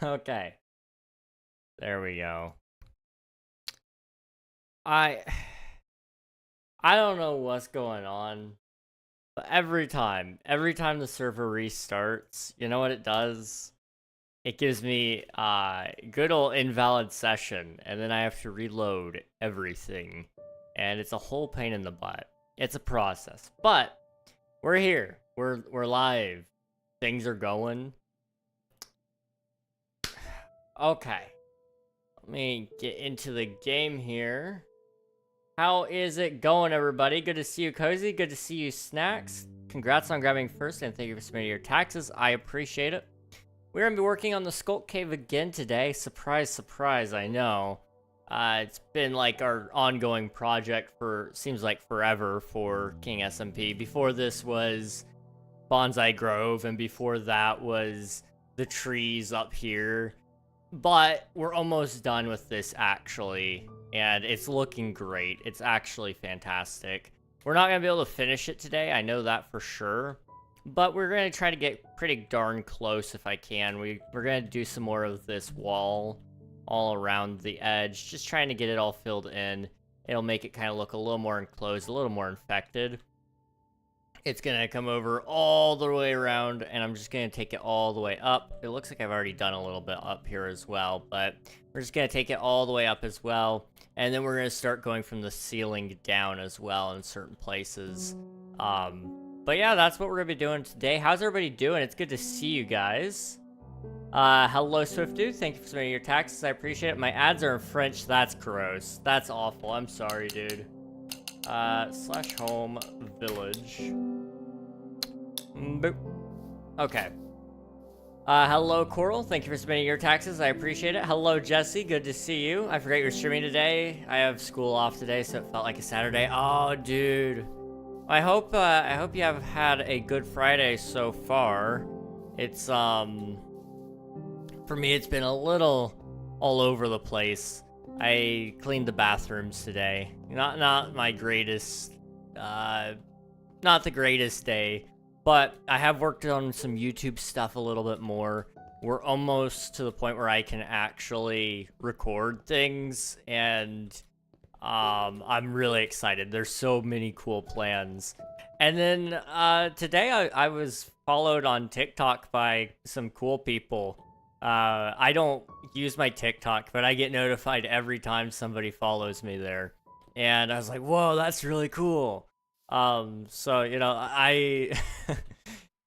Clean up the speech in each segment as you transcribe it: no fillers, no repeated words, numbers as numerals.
Okay. There we go. I don't know what's going on, but every time the server restarts, you know what it does? It gives me good old invalid session, and then I have to reload everything. And it's a whole pain in the butt. It's a process. But we're here. We're live. Things are going. Okay. Let me get into the game here. How is it going, everybody? Good to see you, Cozy. Good to see you, Snacks. Congrats on grabbing first, and thank you for submitting your taxes. I appreciate it. We're going to be working on the Skulk Cave again today. Surprise, surprise, I know. It's been like our ongoing project for, seems like forever for King SMP. Before this was Bonsai Grove, and before that was the trees up here. But we're almost done with this, actually, and it's looking great. It's actually fantastic. We're not going to be able to finish it today, I know that for sure. But we're going to try to get pretty darn close if I can. We're going to do some more of this wall all around the edge, just trying to get it all filled in. It'll make it kind of look a little more enclosed, a little more infected. It's going to come over all the way around, and I'm just going to take it all the way up. It looks like I've already done a little bit up here as well, but we're just going to take it all the way up as well. And then we're going to start going from the ceiling down as well in certain places. But yeah, that's what we're going to be doing today. How's everybody doing? It's good to see you guys. Hello, SwiftDude. Thank you for submitting your taxes. I appreciate it. My ads are in French. That's gross. That's awful. I'm sorry, dude. Slash home village. Boop. Okay. Hello, Coral. Thank you for submitting your taxes. I appreciate it. Hello, Jesse. Good to see you. I forgot you're streaming today. I have school off today, so it felt like a Saturday. Oh, dude. I hope you have had a good Friday so far. It's, for me, it's been a little all over the place. I cleaned the bathrooms today. Not my greatest, not the greatest day, but I have worked on some YouTube stuff a little bit more. We're almost to the point where I can actually record things, and I'm really excited. There's so many cool plans. And then today I was followed on TikTok by some cool people. I don't use my TikTok, but I get notified every time somebody follows me there. And I was like, whoa, that's really cool. So, you know,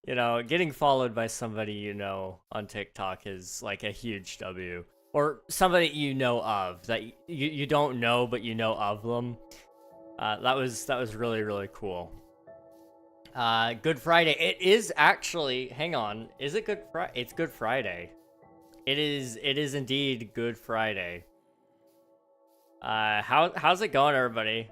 you know, getting followed by somebody you know on TikTok is like a huge W. Or somebody you know of, that you don't know, but you know of them. That was really, really cool. Good Friday. It is actually, hang on, is it Good Friday? It's Good Friday. It is indeed Good Friday. How's it going, everybody?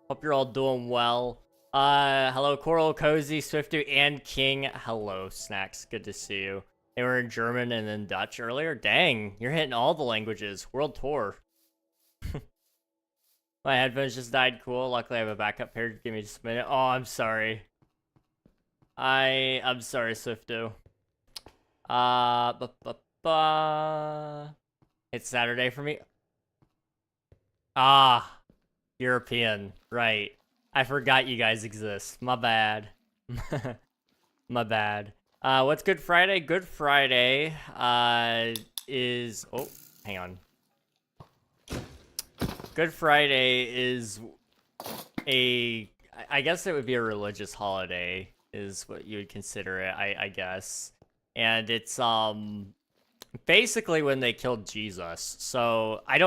Hope you're all doing well. Hello, Coral, Cozy, Swiftu, and King. Hello, Snacks. Good to see you. They were in German and then Dutch earlier. Dang, you're hitting all the languages. World tour. My headphones just died. Cool. Luckily, I have a backup here. Give me just a minute. Oh, I'm sorry. I'm sorry, Swiftu. It's Saturday for me. Ah, European. Right. I forgot you guys exist. My bad. My bad. What's Good Friday? Good Friday, is... Oh, hang on. Good Friday is I guess it would be a religious holiday, is what you would consider it, I guess. And it's, basically when they killed Jesus. So, I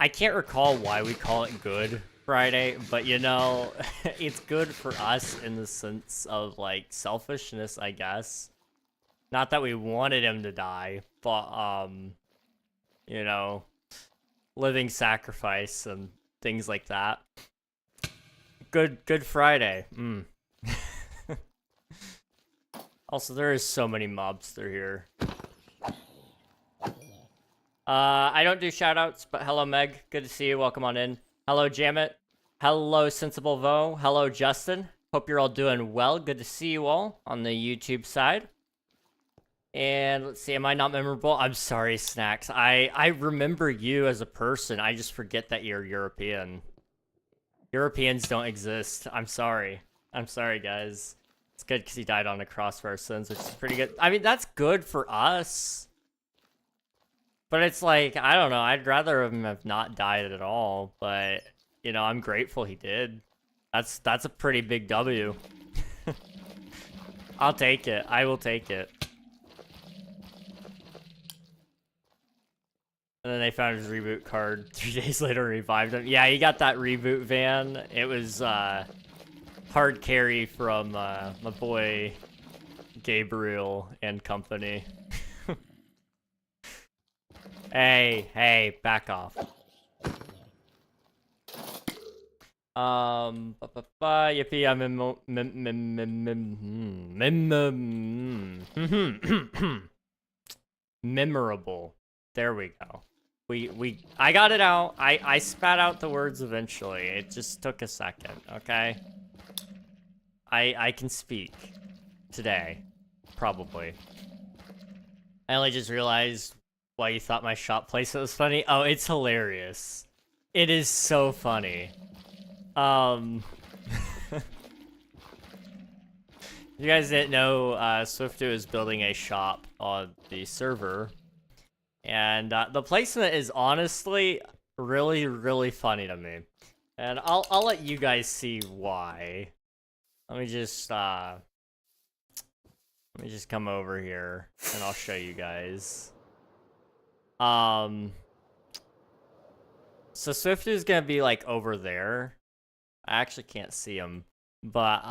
can't recall why we call it Good Friday, but you know, it's good for us in the sense of like selfishness, I guess. Not that we wanted him to die, but you know, living sacrifice and things like that. Good Friday. Also, there is so many mobs through here. I don't do shoutouts, but hello, Meg. Good to see you. Welcome on in. Hello, Jamit. Hello, Sensible Vo. Hello, Justin. Hope you're all doing well. Good to see you all on the YouTube side. And let's see, am I not memorable? I'm sorry, Snacks. I remember you as a person. I just forget that you're European. Europeans don't exist. I'm sorry. I'm sorry, guys. It's good because he died on a cross for our sins, which is pretty good. I mean, that's good for us. But it's like, I don't know. I'd rather him have not died at all. But, you know, I'm grateful he did. That's a pretty big W. I'll take it. I will take it. And then they found his reboot card 3 days later and revived him. Yeah, he got that reboot van. It was hard carry from my boy Gabriel and company. Hey, back off. Yippee, I'm memorable. There we go. I got it out. I spat out the words eventually. It just took a second, okay? I can speak today, probably. I only just realized why you thought my shop placement was funny. Oh, it's hilarious. It is so funny. You guys didn't know, Swifto is building a shop on the server. And the placement is honestly really, really funny to me. And I'll let you guys see why. Let me just come over here and I'll show you guys. So Swift is gonna be like over there. I actually can't see him, but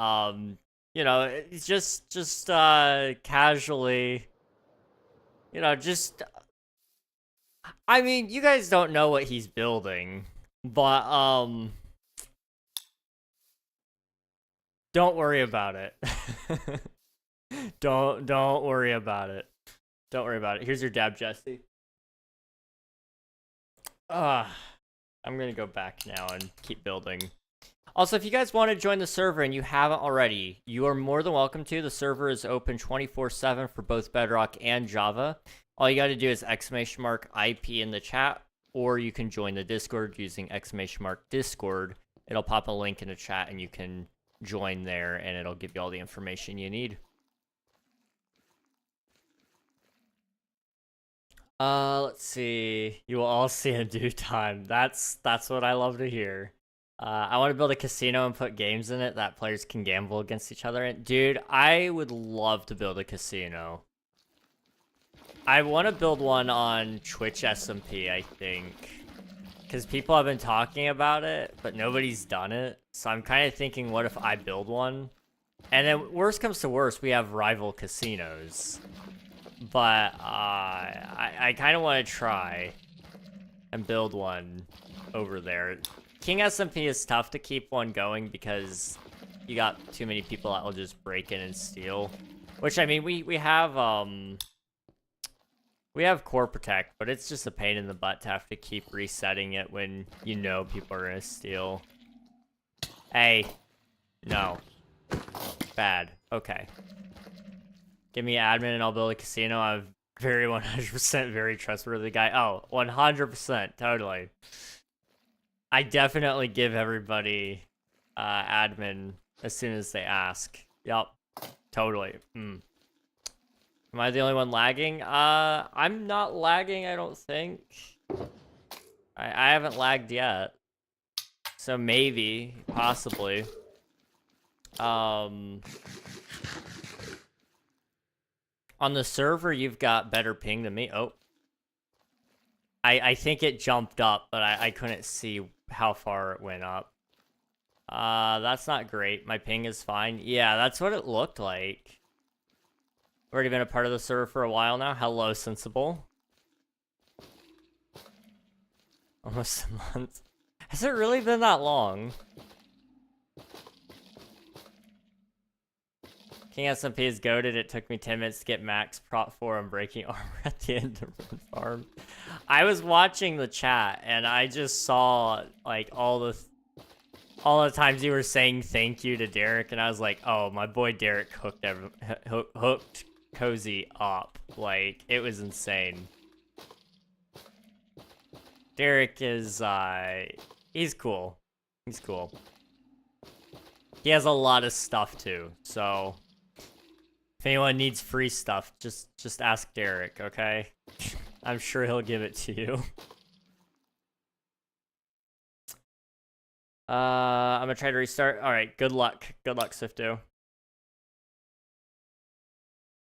you know, it's just casually, you know, just. I mean, you guys don't know what he's building, but don't worry about it. Don't worry about it. Don't worry about it. Here's your dab, Jesse. I'm gonna go back now and keep building. Also, if you guys want to join the server and you haven't already, you are more than welcome to. The server is open 24/7 for both Bedrock and Java. All you got to do is !IP in the chat, or you can join the Discord using !Discord. It'll pop a link in the chat and you can join there and it'll give you all the information you need. Let's see. You will all see in due time. That's what I love to hear. I want to build a casino and put games in it that players can gamble against each other in. Dude, I would love to build a casino. I want to build one on Twitch SMP, I think. Because people have been talking about it, but nobody's done it. So I'm kind of thinking, what if I build one? And then, worst comes to worst, we have rival casinos. But, I kind of want to try and build one over there. King SMP is tough to keep one going because you got too many people that will just break in and steal. Which, I mean, we have Core Protect, but it's just a pain in the butt to have to keep resetting it when you know people are gonna steal. Hey. No. Bad. Okay. Give me admin and I'll build a casino. I'm very 100% very trustworthy guy. Oh, 100%. Totally. I definitely give everybody admin as soon as they ask. Yup. Totally. Am I the only one lagging? I'm not lagging, I don't think. I haven't lagged yet. So maybe, possibly. On the server, you've got better ping than me. Oh. I think it jumped up, but I couldn't see how far it went up. That's not great. My ping is fine. Yeah, that's what it looked like. Already been a part of the server for a while now. Hello, Sensible. Almost a month. Has it really been that long? King SMP is goated. It took me 10 minutes to get max prop 4 on breaking armor at the end of the farm. I was watching the chat and I just saw like all the times you were saying thank you to Derek, and I was like, oh, my boy Derek hooked Cozy up. Like, it was insane. Derek is, he's cool. He's cool. He has a lot of stuff, too, so... If anyone needs free stuff, just ask Derek, okay? I'm sure he'll give it to you. I'm gonna try to restart. Alright, good luck. Good luck, Swifto.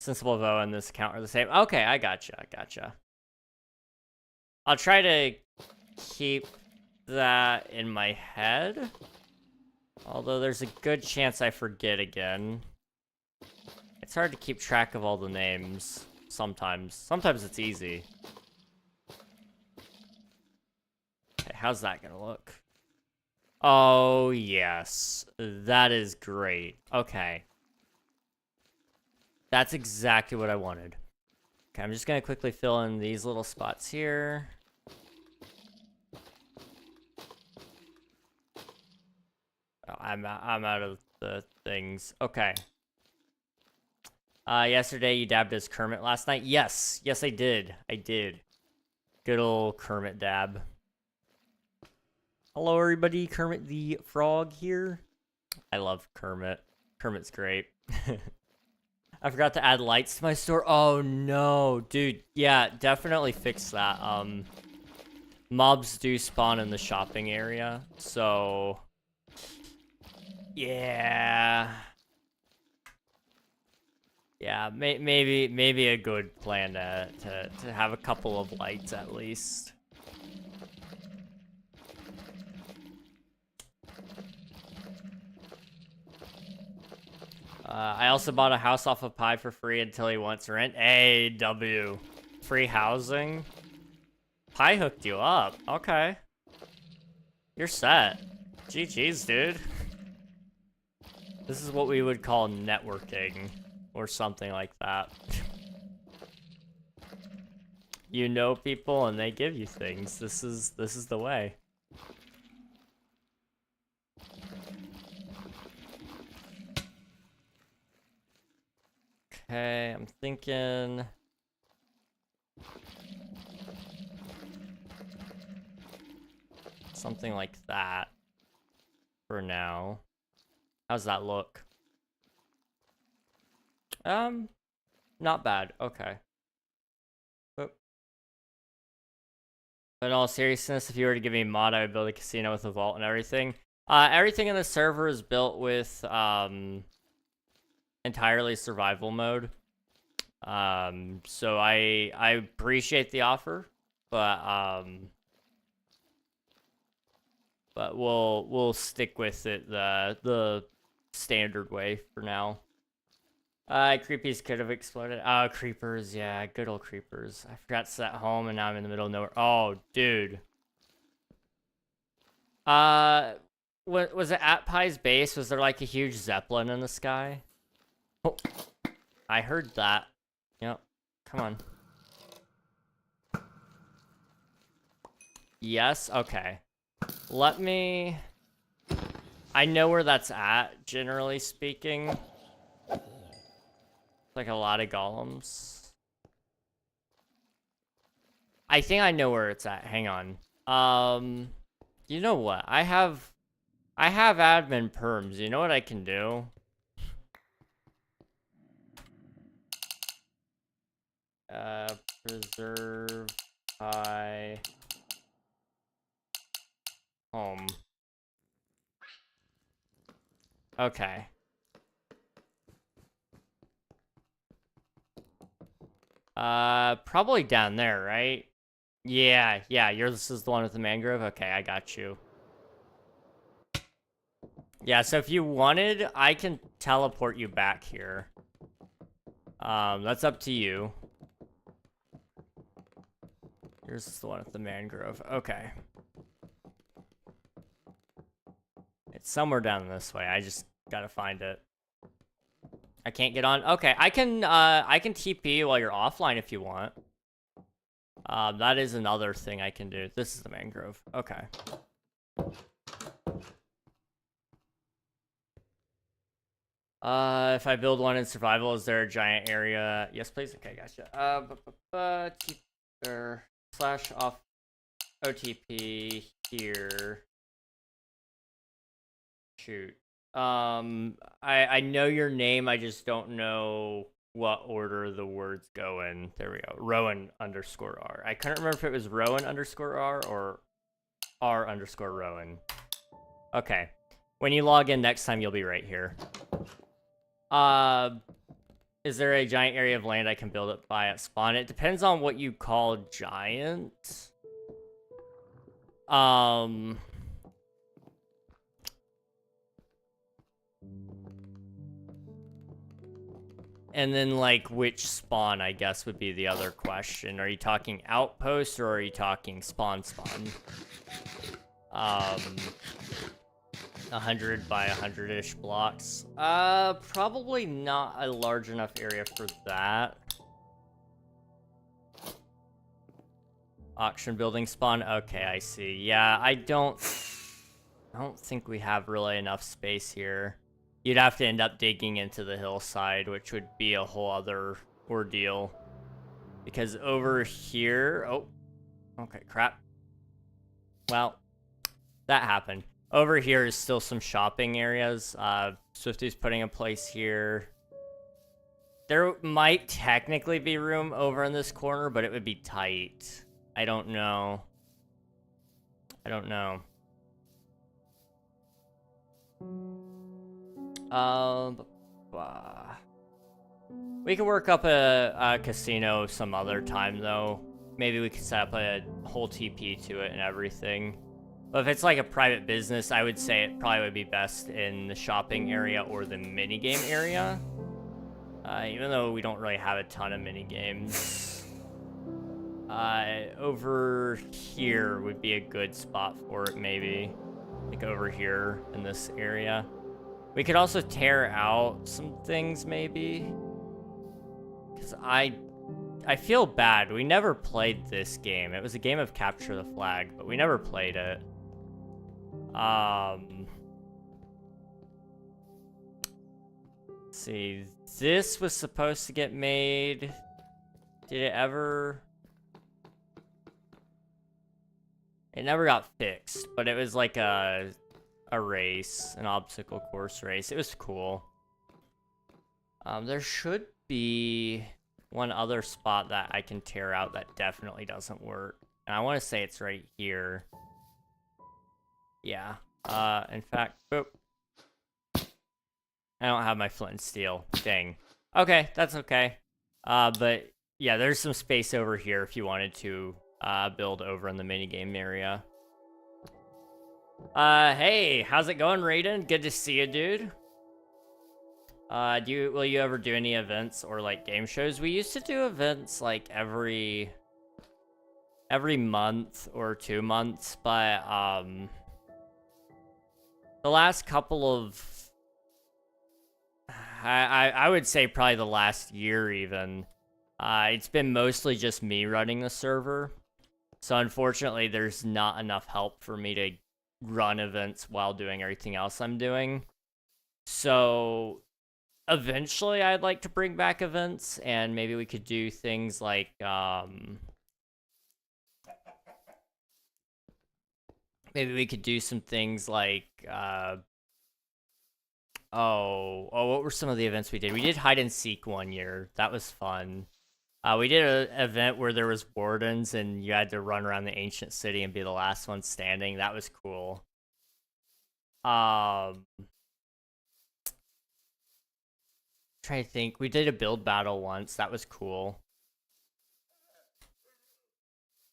Sensible Vo and this account are the same. Okay, I gotcha. I'll try to keep that in my head. Although there's a good chance I forget again. It's hard to keep track of all the names sometimes. Sometimes it's easy. Okay, how's that gonna look? Oh, yes. That is great. Okay. That's exactly what I wanted. Okay, I'm just gonna quickly fill in these little spots here. Oh, I'm out of the things. Okay. Yesterday you dabbed as Kermit last night? Yes, I did. Good old Kermit dab. Hello everybody, Kermit the Frog here. I love Kermit. Kermit's great. I forgot to add lights to my store. Oh no, dude. Yeah, definitely fix that. Mobs do spawn in the shopping area, so... Yeah... Yeah, maybe a good plan to have a couple of lights at least. I also bought a house off of Pi for free until he wants rent. Hey, W. Free housing? Pi hooked you up. Okay. You're set. GG's, dude. This is what we would call networking. Or something like that. You know people and they give you things. This is the way. Okay, I'm thinking... something like that. For now. How's that look? Not bad. Okay. But in all seriousness, if you were to give me a mod, I would build a casino with a vault and everything. Everything in the server is built with, entirely survival mode. So I appreciate the offer, but we'll stick with it the standard way for now. Creepies could have exploded. Oh, creepers, yeah, good old creepers. I forgot to set home and now I'm in the middle of nowhere. Oh, dude. Was it at Pi's base? Was there like a huge Zeppelin in the sky? Oh, I heard that. Yep, come on. Yes, okay. Let me... I know where that's at, generally speaking. Like a lot of golems. I think I know where it's at. Hang on. You know what? I have admin perms. You know what I can do? Preserve by home. Okay. Probably down there, right? Yeah, this is the one with the mangrove? Okay, I got you. Yeah, so if you wanted, I can teleport you back here. That's up to you. Here's the one with the mangrove. Okay. It's somewhere down this way. I just gotta find it. I can't get on. Okay, I can TP while you're offline if you want. That is another thing I can do. This is the mangrove. Okay. If I build one in survival, is there a giant area? Yes, please. Okay, gotcha. Slash off OTP here. Shoot. I know your name. I just don't know what order the words go in. There we go. Rowan underscore R. I couldn't remember if it was Rowan underscore R or R underscore Rowan. Okay. When you log in next time, you'll be right here. Is there a giant area of land I can build it by at spawn? It depends on what you call giant. And then, like, which spawn, I guess, would be the other question. Are you talking outpost, or are you talking spawn? 100 by 100-ish blocks. Probably not a large enough area for that. Auction building spawn. Okay, I see. Yeah, I don't think we have really enough space here. You'd have to end up digging into the hillside, which would be a whole other ordeal. Because over here... Oh. Okay, crap. Well, that happened. Over here is still some shopping areas. Swifty's putting a place here. There might technically be room over in this corner, but it would be tight. I don't know. We can work up a casino some other time, though. Maybe we could set up a whole TP to it and everything. But if it's like a private business, I would say it probably would be best in the shopping area or the minigame area. Even though we don't really have a ton of minigames. Over here would be a good spot for it, maybe. Like over here in this area. We could also tear out some things, maybe. Because I feel bad. We never played this game. It was a game of capture the flag, but we never played it. Let's see. This was supposed to get made. Did it ever? It never got fixed, but it was like a race, an obstacle course race. It was cool. There should be one other spot that I can tear out that definitely doesn't work. And I want to say it's right here. Yeah. In fact, boop. I don't have my flint and steel. Dang. Okay, that's okay. But yeah, there's some space over here if you wanted to build over in the minigame area. Hey, how's it going, Raiden? Good to see you, dude. Will you ever do any events or like game shows? We used to do events like every month or 2 months, but the last couple of I would say probably the last year even, it's been mostly just me running the server. So unfortunately, there's not enough help for me to run events while doing everything else I'm doing. So eventually I'd like to bring back events, and maybe we could do things like maybe we could do some things like what were some of the events we did? We did hide and seek one year. That was fun. We did an event where there was wardens and you had to run around the ancient city and be the last one standing. That was cool. Trying to think. We did a build battle once. That was cool.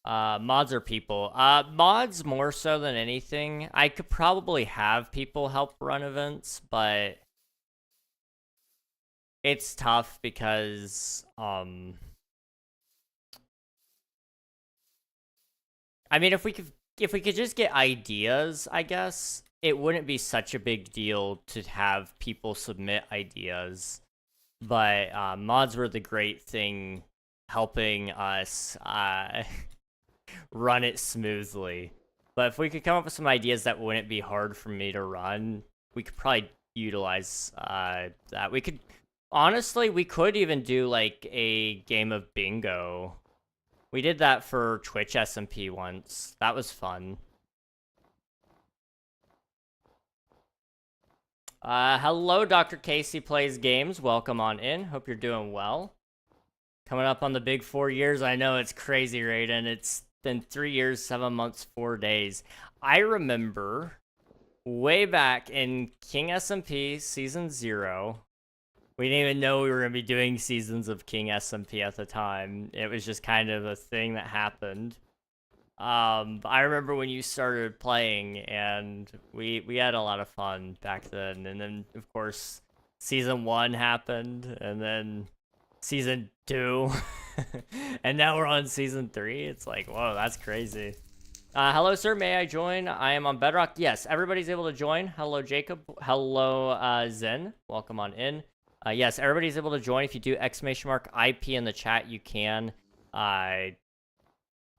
Mods are people. Mods more so than anything. I could probably have people help run events, but it's tough because, I mean, if we could just get ideas, I guess, it wouldn't be such a big deal to have people submit ideas. But mods were the great thing helping us run it smoothly. But if we could come up with some ideas that wouldn't be hard for me to run, we could probably utilize that. We could, honestly, we could even do like a game of bingo. We did that for Twitch SMP once. That was fun. Hello, Dr. Casey Plays Games. Welcome on in. Hope you're doing well. Coming up on the big 4 years. I know it's crazy, Raiden. It's been 3 years, 7 months, 4 days. I remember way back in King SMP Season 0. We didn't even know we were going to be doing seasons of King SMP at the time. It was just kind of a thing that happened. I remember when you started playing, and we had a lot of fun back then. And then, of course, Season 1 happened, and then Season 2. And now we're on Season 3. It's like, whoa, that's crazy. Hello, sir. May I join? I am on Bedrock. Yes, everybody's able to join. Hello, Jacob. Hello, Zen. Welcome on in. Yes, everybody's able to join. If you do !IP in the chat, you can.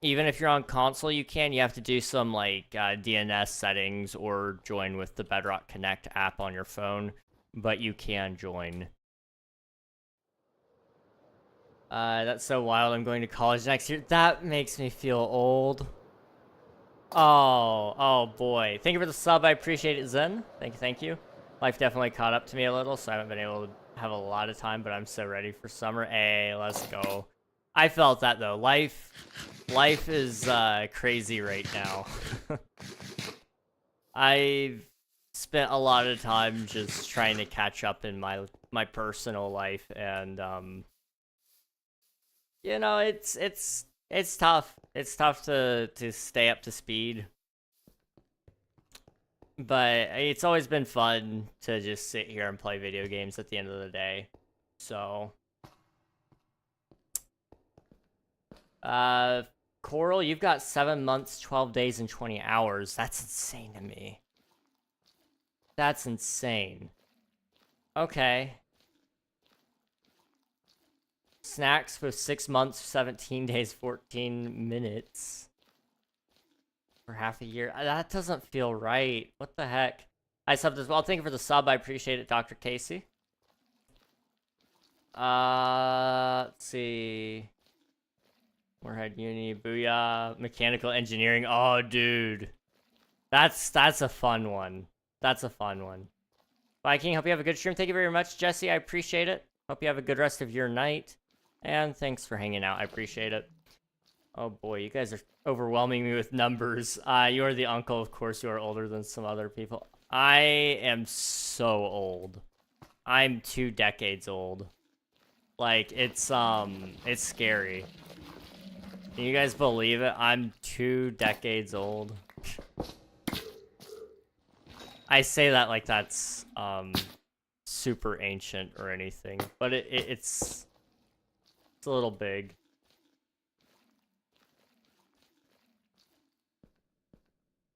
Even if you're on console, you can. You have to do some like DNS settings or join with the Bedrock Connect app on your phone, but you can join. That's so wild. I'm going to college next year. That makes me feel old. Oh boy. Thank you for the sub. I appreciate it, Zen. Thank you. Life definitely caught up to me a little, so I haven't been able to have a lot of time, but I'm so ready for summer. Hey, let's go. I felt that though. Life is crazy right now. I've spent a lot of time just trying to catch up in my personal life, and you know, it's tough. It's tough to stay up to speed. But it's always been fun to just sit here and play video games at the end of the day. So Coral, you've got 7 months, 12 days, and 20 hours. That's insane to me. That's insane. Okay. Snacks with 6 months, 17 days, 14 minutes. For half a year. That doesn't feel right. What the heck? I subbed as well. Thank you for the sub. I appreciate it, Dr. Casey. Let's see. Warhead Uni, Booyah, Mechanical Engineering. Oh, dude. That's a fun one. That's a fun one. Viking, hope you have a good stream. Thank you very much, Jesse. I appreciate it. Hope you have a good rest of your night. And thanks for hanging out. I appreciate it. Oh boy, you guys are overwhelming me with numbers. You are the uncle, of course. You are older than some other people. I am so old. I'm 2 decades old. Like, it's scary. Can you guys believe it? I'm 2 decades old. I say that like that's super ancient or anything, but it's a little big.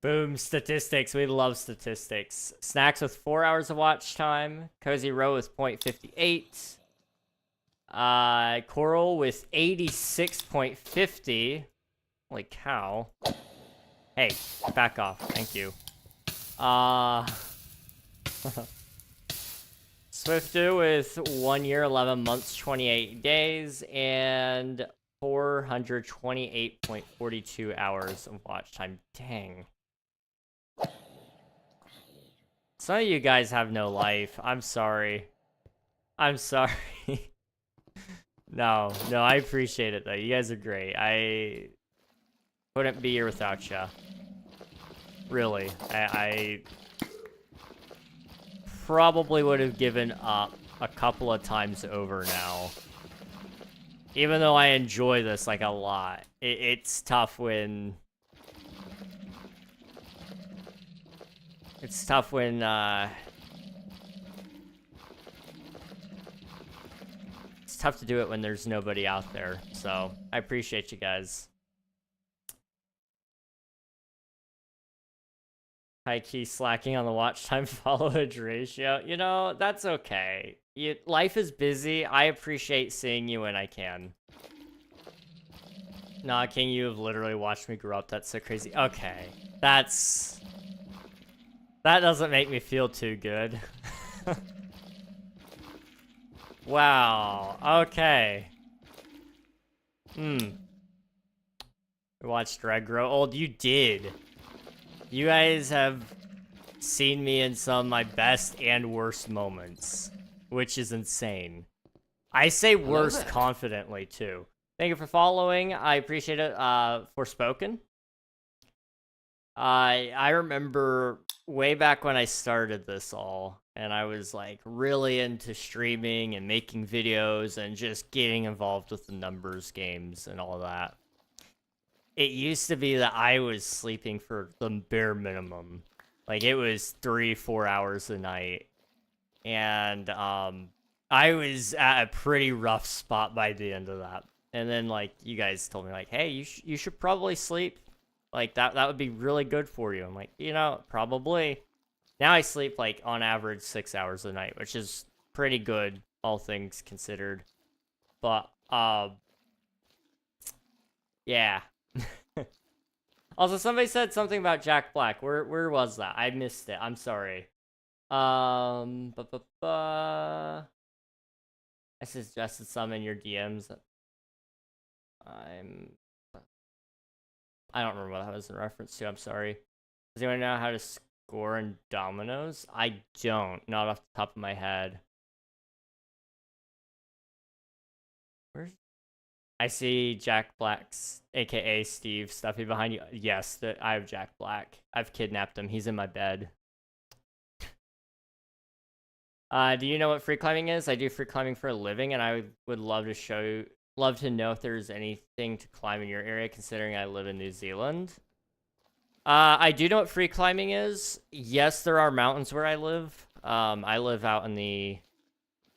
Boom, statistics. We love statistics. Snacks with 4 hours of watch time. Cozy Row with 0.58. Coral with 86.50. Holy cow. Hey, back off. Thank you. Swiftu with 1 year, 11 months, 28 days, and 428.42 hours of watch time. Dang. Some of you guys have no life. I'm sorry. I'm sorry. No, I appreciate it, though. You guys are great. I couldn't be here without you. Really. I probably would have given up a couple of times over now. Even though I enjoy this, like, a lot. It's tough when... It's tough when, It's tough to do it when there's nobody out there, so I appreciate you guys. High-key slacking on the watch time followage ratio. You know, that's okay. Life is busy. I appreciate seeing you when I can. Nah, King, you have literally watched me grow up. That's so crazy. Okay. That doesn't make me feel too good. Wow. Okay. We watched Red grow old. You did. You guys have seen me in some of my best and worst moments, which is insane. I say worst confidently, too. Thank you for following. I appreciate it. Forspoken. I remember way back when I started this all, and I was like really into streaming and making videos and just getting involved with the numbers games and all that. It used to be that I was sleeping for the bare minimum. Like it was 3-4 hours a night. And I was at a pretty rough spot by the end of that. And then like you guys told me like, hey, you should probably sleep. Like that would be really good for you. I'm like, you know, probably. Now I sleep like on average 6 hours a night, which is pretty good, all things considered. But yeah. Also, somebody said something about Jack Black. Where was that? I missed it. I'm sorry. I suggested some in your DMs. I don't remember what that was in reference to. I'm sorry. Does anyone know how to score in dominoes? I don't. Not off the top of my head. Where's... I see Jack Black's, aka Steve, stuffy behind you. Yes, I have Jack Black. I've kidnapped him. He's in my bed. Do you know what free climbing is? I do free climbing for a living, and I would love to know if there's anything to climb in your area, considering I live in New Zealand. I do know what free climbing is. Yes, there are mountains where I live. I live out in the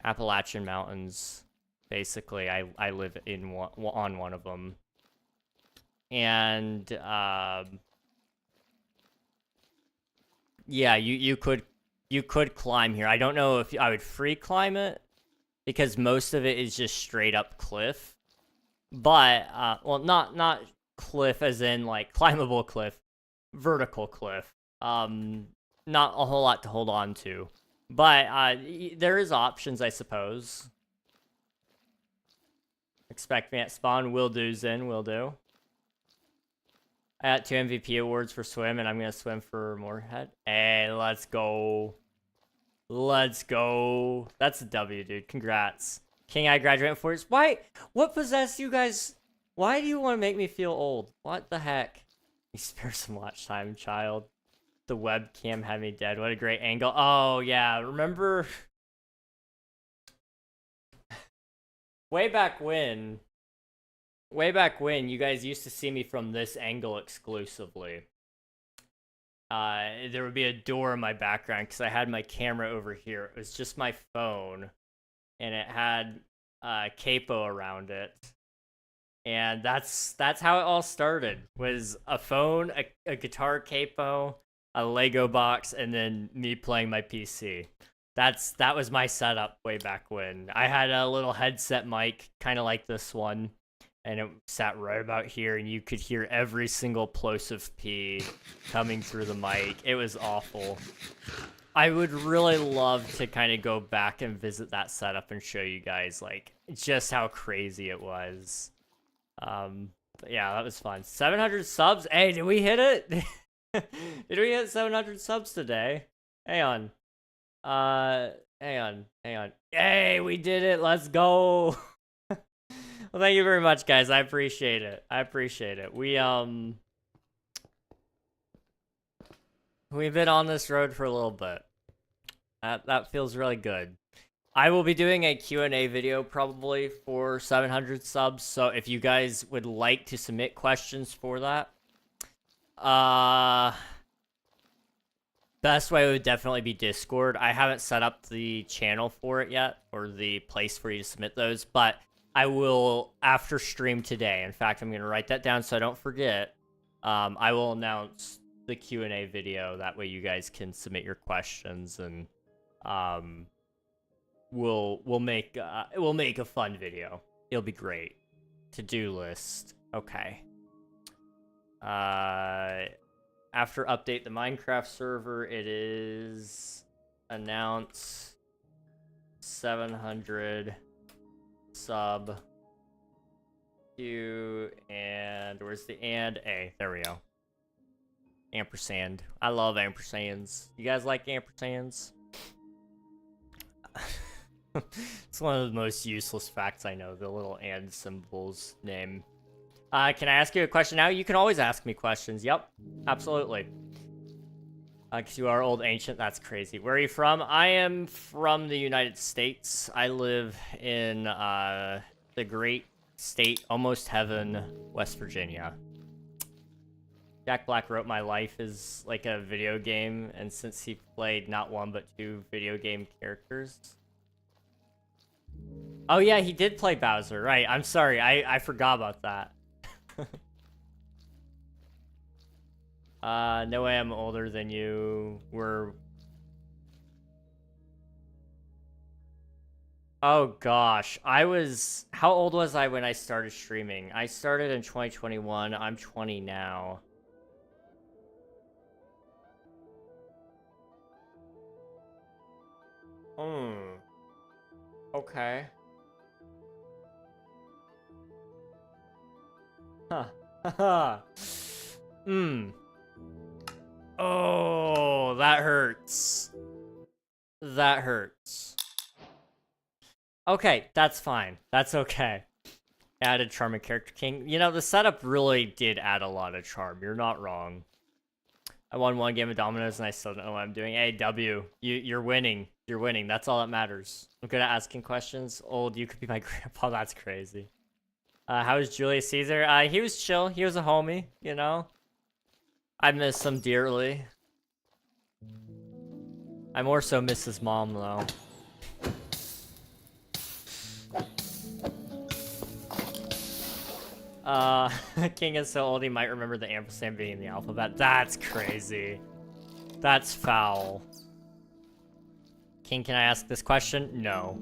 Appalachian Mountains. Basically, I live on one of them. And yeah, you could climb here. I don't know if I would free climb it because most of it is just straight up cliff. But well, not cliff as in like climbable cliff, vertical cliff. Not a whole lot to hold on to. But there is options, I suppose. Expect me at spawn. Will do, Zen. Will do. I got 2 MVP awards for swim, and I'm gonna swim for Moorhead. Hey, let's go. Let's go. That's a W, dude. Congrats. King, I graduated for years. Why? What possessed you guys? Why do you want to make me feel old? What the heck? You spare some watch time, child. The webcam had me dead. What a great angle. Oh, yeah. Remember... way back when, you guys used to see me from this angle exclusively. There would be a door in my background because I had my camera over here. It was just my phone, and it had capo around it. And that's how it all started. Was a phone, a guitar capo, a Lego box, and then me playing my PC. That was my setup way back when. I had a little headset mic, kind of like this one, and it sat right about here, and you could hear every single plosive P coming through the mic. It was awful. I would really love to kind of go back and visit that setup and show you guys, like, just how crazy it was. But yeah, that was fun. 700 subs? Hey, did we hit it? Did we hit 700 subs today? Hang on. Hang on. Hey, we did it. Let's go. Well, thank you very much, guys. I appreciate it. We've been on this road for a little bit. That feels really good. I will be doing a Q&A video probably for 700 subs, so if you guys would like to submit questions for that, best way would definitely be Discord. I haven't set up the channel for it yet, or the place for you to submit those, but I will after stream today. In fact, I'm going to write that down so I don't forget. I will announce the Q&A video. That way you guys can submit your questions, and we'll make a fun video. It'll be great. To-do list. Okay. After update the Minecraft server, it is announced 700 sub Q and where's the and A? There we go. Ampersand. I love ampersands. You guys like ampersands? It's one of the most useless facts I know, the little and symbol's name. Can I ask you a question now? You can always ask me questions. Yep, absolutely. Because you are old ancient. That's crazy. Where are you from? I am from the United States. I live in the great state, almost heaven, West Virginia. Jack Black wrote my life is like a video game, and since he played not one but two video game characters. Oh yeah, he did play Bowser, right. I'm sorry, I forgot about that. No way I'm older than you. Oh gosh, how old was I when I started streaming? I started in 2021, I'm 20 now. Okay. Huh. Oh, that hurts. That hurts. Okay, that's fine. That's okay. Added charming character king. You know, the setup really did add a lot of charm. You're not wrong. I won one game of dominoes and I still don't know what I'm doing. Hey, W, you're winning. You're winning. That's all that matters. I'm good at asking questions. Old, you could be my grandpa. That's crazy. How was Julius Caesar? He was chill. He was a homie, you know? I miss him dearly. I more so miss his mom, though. King is so old he might remember the ampersand being in the alphabet. That's crazy. That's foul. King, can I ask this question? No.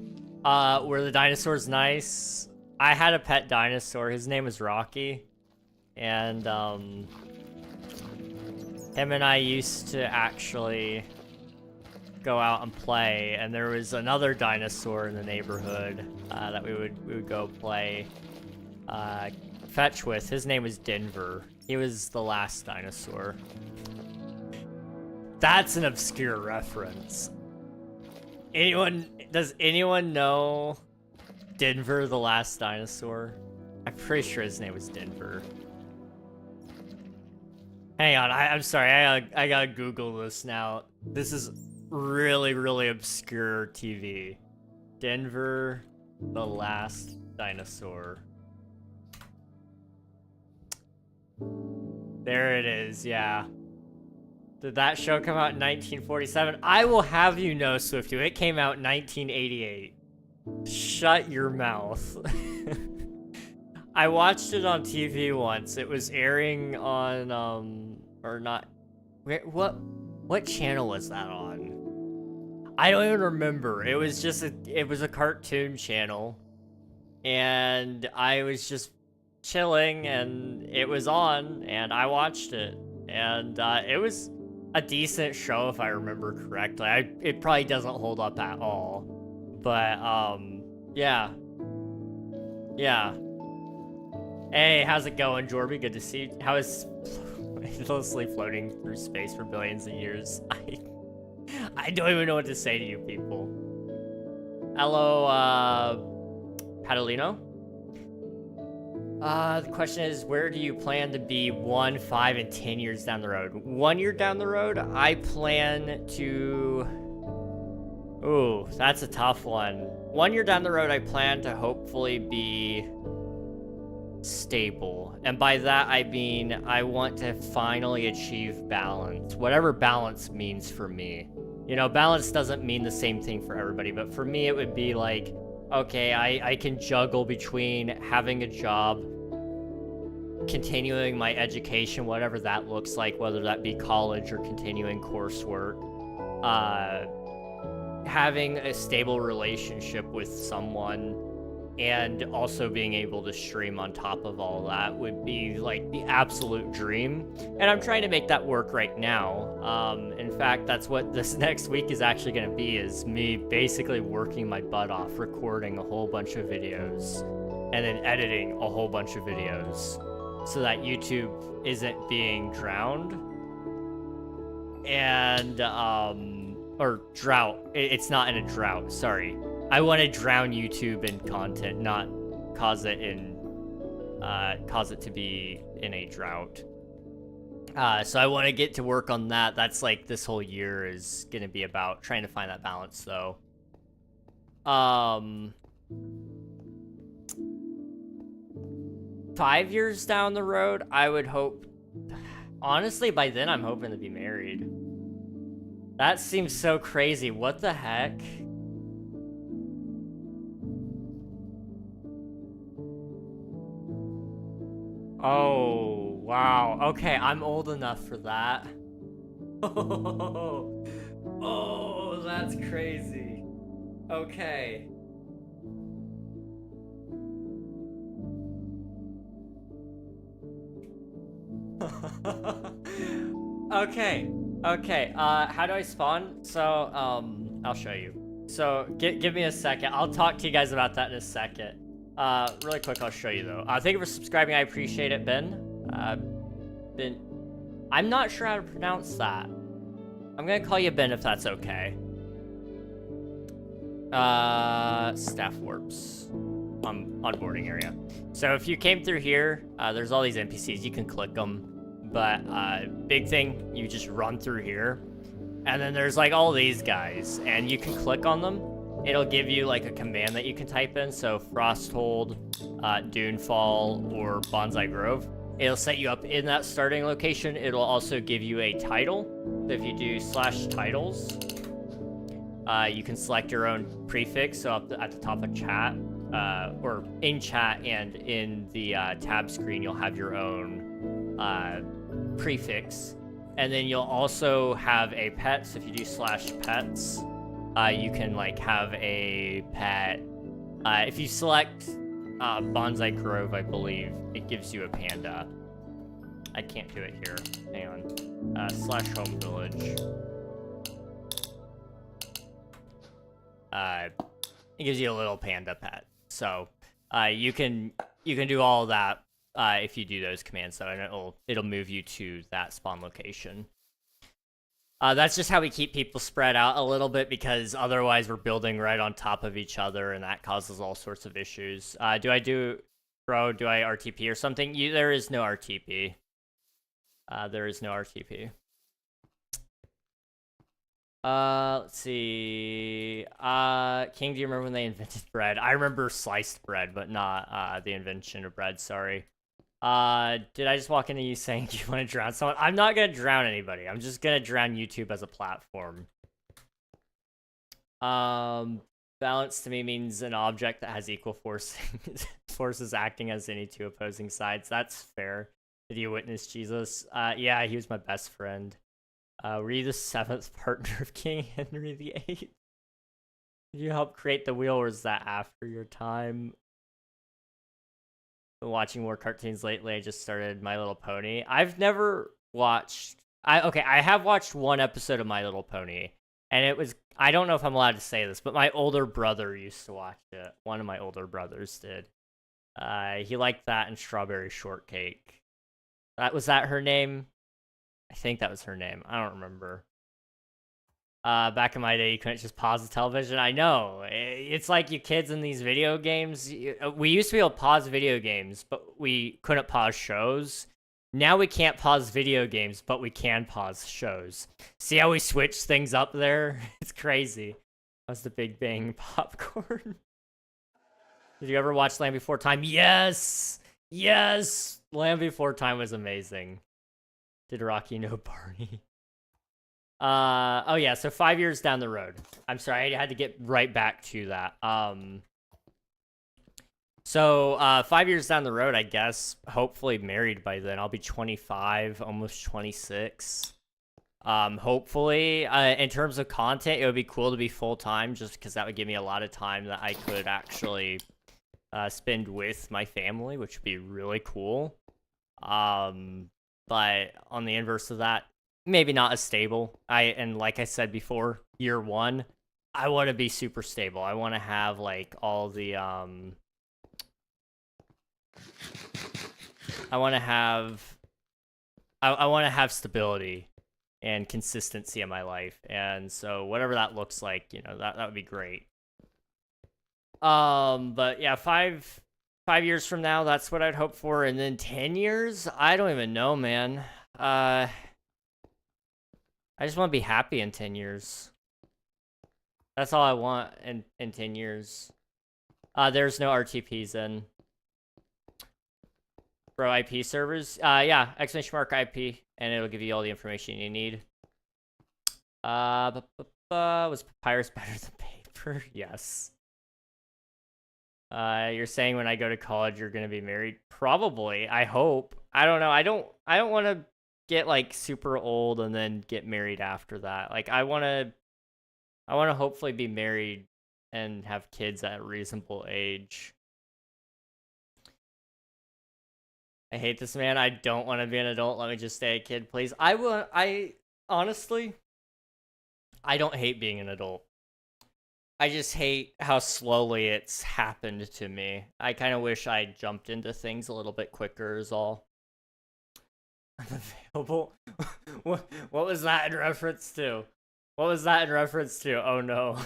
Were the dinosaurs nice? I had a pet dinosaur. His name was Rocky. And, him and I used to actually go out and play. And there was another dinosaur in the neighborhood, that we would go play, fetch with. His name was Denver. He was the last dinosaur. That's an obscure reference. Does anyone know Denver the last dinosaur? I'm pretty sure his name was Denver. Hang on, I'm sorry, I gotta Google this now. This is really, really obscure TV. Denver the last dinosaur. There it is, yeah. Did that show come out in 1947? I will have you know, Swifty, it came out in 1988. Shut your mouth. I watched it on TV once. It was airing on, or not. What channel was that on? I don't even remember. It was just it was a cartoon channel. And I was just chilling and it was on and I watched it. And it was a decent show if I remember correctly. It probably doesn't hold up at all. But, yeah. Yeah. Hey, how's it going, Jorby? Good to see you. How is endlessly floating through space for billions of years? I don't even know what to say to you people. Hello, Padalino? The question is, where do you plan to be 1, 5, and 10 years down the road? 1 year down the road, I plan to... Ooh, that's a tough one. 1 year down the road, I plan to hopefully be stable. And by that, I mean, I want to finally achieve balance. Whatever balance means for me. You know, balance doesn't mean the same thing for everybody, but for me, it would be like, okay, I can juggle between having a job, continuing my education, whatever that looks like, whether that be college or continuing coursework, having a stable relationship with someone, and also being able to stream on top of all that would be like the absolute dream. And I'm trying to make that work right now. In fact, that's what this next week is actually going to be, is me basically working my butt off, recording a whole bunch of videos and then editing a whole bunch of videos so that YouTube isn't being drowned. And, or drought. It's not in a drought, sorry. I want to drown YouTube in content, not cause it to be in a drought. So I want to get to work on that. That's like this whole year is going to be about trying to find that balance, though. 5 years down the road, I would hope... Honestly, by then I'm hoping to be married. That seems so crazy. What the heck? Oh, wow. Okay, I'm old enough for that. Oh, that's crazy. Okay. Okay, how do I spawn? So, I'll show you. So, give me a second. I'll talk to you guys about that in a second. Really quick, I'll show you, though. Thank you for subscribing. I appreciate it, Ben. Ben. I'm not sure how to pronounce that. I'm gonna call you Ben if that's okay. Staff warps. Onboarding area. So if you came through here, there's all these NPCs. You can click them. But, big thing, you just run through here. And then there's, like, all these guys. And you can click on them. It'll give you, like, a command that you can type in. So, Frosthold, Dunefall, or Bonsai Grove. It'll set you up in that starting location. It'll also give you a title. So if you do /titles, you can select your own prefix. So up at the top of chat, or in chat and in the tab screen, you'll have your own prefix. And then you'll also have a pet. So if you do /pets, you can like have a pet. If you select Bonsai Grove, I believe, it gives you a panda. I can't do it here. Hang on. /home village. It gives you a little panda pet. So you can do all that if you do those commands, though, and it'll move you to that spawn location. That's just how we keep people spread out a little bit, because otherwise we're building right on top of each other, and that causes all sorts of issues. Do I RTP or something? There is no RTP. There is no RTP. Let's see. King, do you remember when they invented bread? I remember sliced bread, but not the invention of bread, sorry. Did I just walk into you saying you want to drown someone? I'm not gonna drown anybody. I'm just gonna drown YouTube as a platform. Balance to me means an object that has equal forces acting as any two opposing sides. That's fair. Did you witness Jesus? Yeah, he was my best friend. Were you the 7th partner of King Henry VIII? Did you help create the wheel, or is that after your time? Been watching more cartoons lately. I just started My Little Pony. I've never watched... I have watched one episode of My Little Pony, and it was... I don't know if I'm allowed to say this, but my older brother used to watch it. One of my older brothers did. He liked that and Strawberry Shortcake. Was that her name? I think that was her name. I don't remember. Back in my day, you couldn't just pause the television. I know. It's like you kids in these video games. We used to be able to pause video games, but we couldn't pause shows. Now we can't pause video games, but we can pause shows. See how we switched things up there? It's crazy. That's the Big Bang popcorn. Did you ever watch Land Before Time? Yes! Yes! Land Before Time was amazing. Did Rocky know Barney? Oh yeah, so 5 years down the road. I'm sorry, I had to get right back to that. So 5 years down the road, I guess, hopefully married by then. I'll be 25, almost 26. Hopefully, in terms of content, it would be cool to be full-time, just because that would give me a lot of time that I could actually spend with my family, which would be really cool. But on the inverse of that, maybe not as stable. And like I said before, year one, I want to be super stable. I want to have like all the I want to have stability and consistency in my life. And so whatever that looks like, that would be great. But yeah, 5 years from now, that's what I'd hope for. And then 10 years, I don't even know, man. I just want to be happy in 10 years. That's all I want in 10 years. There's no RTPs in. Bro, IP servers? Yeah, !mark IP, and it'll give you all the information you need. Was papyrus better than paper? Yes. You're saying when I go to college, you're gonna be married? Probably. I hope. I don't know. I don't want to get like super old and then get married after that. Like I want to hopefully be married and have kids at a reasonable age. I hate this, man. I don't want to be an adult. Let me just stay a kid, please. Honestly, I don't hate being an adult. I just hate how slowly it's happened to me. I kind of wish I jumped into things a little bit quicker is all. Unavailable? What was that in reference to? What was that in reference to? Oh no.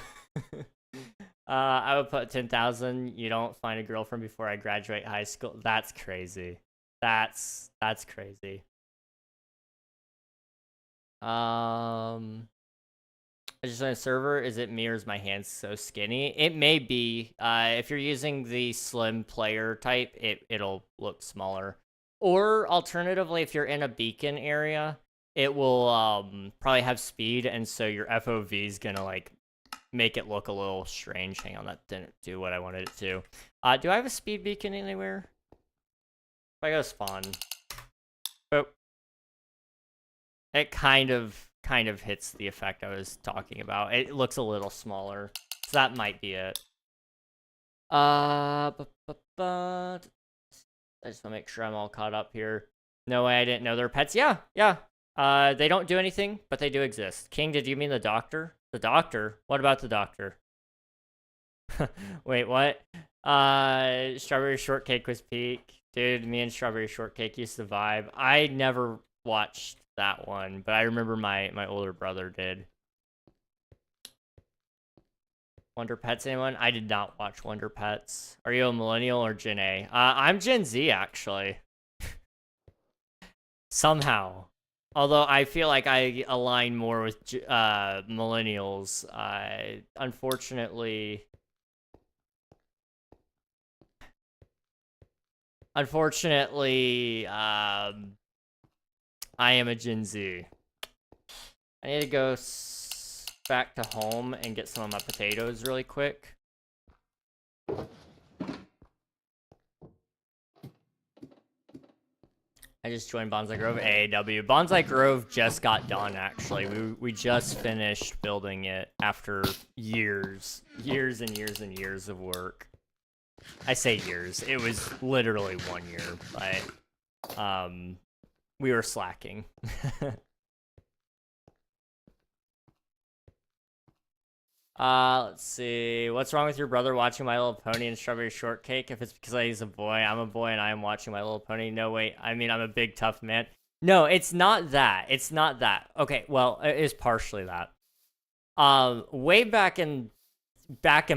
I would put 10,000. You don't find a girlfriend before I graduate high school. That's crazy. That's crazy. I just on a server. Is it me or is my hands so skinny? It may be. If you're using the slim player type, it'll look smaller. Or alternatively, if you're in a beacon area, it will probably have speed, and so your FOV is gonna like make it look a little strange. Hang on, that didn't do what I wanted it to. Do I have a speed beacon anywhere? If I go spawn, oh, it kind of hits the effect I was talking about. It looks a little smaller, so that might be it. I just want to make sure I'm all caught up here. No way, I didn't know they're pets. Yeah. They don't do anything, but they do exist. King, did you mean the doctor? The doctor? What about the doctor? Wait, what? Strawberry Shortcake was peak. Dude, me and Strawberry Shortcake used to vibe. I never watched that one, but I remember my older brother did. Wonder Pets, anyone? I did not watch Wonder Pets. Are you a millennial or Gen A? I'm Gen Z, actually. Somehow. Although I feel like I align more with millennials. Unfortunately, I am a Gen Z. I need to go back to home and get some of my potatoes really quick. I just joined Bonsai Grove AAW. Bonsai Grove just got done, actually. We just finished building it after years and years and years of work. I say years. It was literally 1 year, but we were slacking. Let's see. What's wrong with your brother watching My Little Pony and Strawberry Shortcake? If it's because he's a boy, I'm a boy and I am watching My Little Pony. No, wait. I mean, I'm a big tough man. No, it's not that. It's not that. Okay, well, it is partially that. Way back in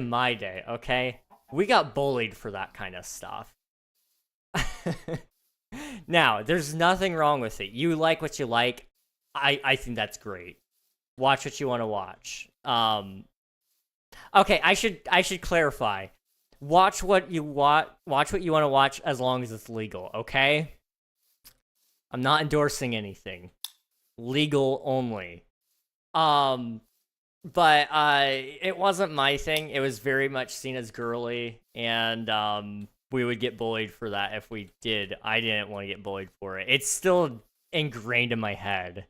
my day, okay? We got bullied for that kind of stuff. Now, there's nothing wrong with it. You like what you like. I think that's great. Watch what you want to watch. Okay, I should clarify. Watch what you want to watch as long as it's legal, okay? I'm not endorsing anything. Legal only. But it wasn't my thing. It was very much seen as girly, and we would get bullied for that if we did. I didn't want to get bullied for it. It's still ingrained in my head.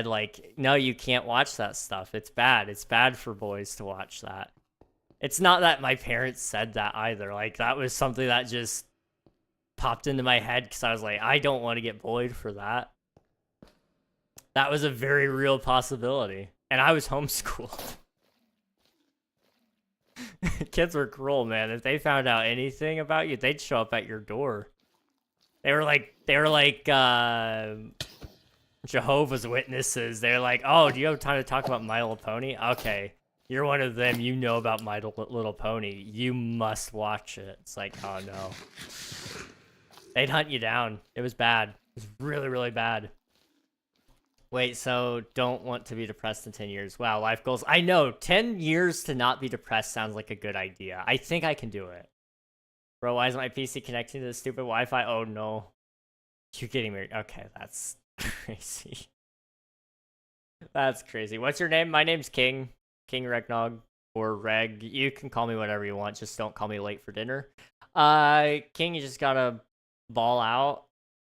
Like, no, you can't watch that stuff. It's bad. It's bad for boys to watch that. It's not that my parents said that either. Like, that was something that just popped into my head because I was like, I don't want to get bullied for that. That was a very real possibility. And I was homeschooled. Kids were cruel, man. If they found out anything about you, they'd show up at your door. They were like Jehovah's Witnesses. They're like, oh, do you have time to talk about My Little Pony? Okay, you're one of them. You know about My Little Pony. You must watch it. It's like, oh no. They'd hunt you down. It was bad. It was really, really bad. Wait, so don't want to be depressed in 10 years. Wow, life goals. I know, 10 years to not be depressed sounds like a good idea. I think I can do it. Bro, why isn't my PC connecting to the stupid Wi-Fi? Oh no. You're getting married. Okay, that's crazy. That's crazy. What's your name? My name's King. KingRegNog or Reg. You can call me whatever you want. Just don't call me late for dinner. King, you just gotta ball out.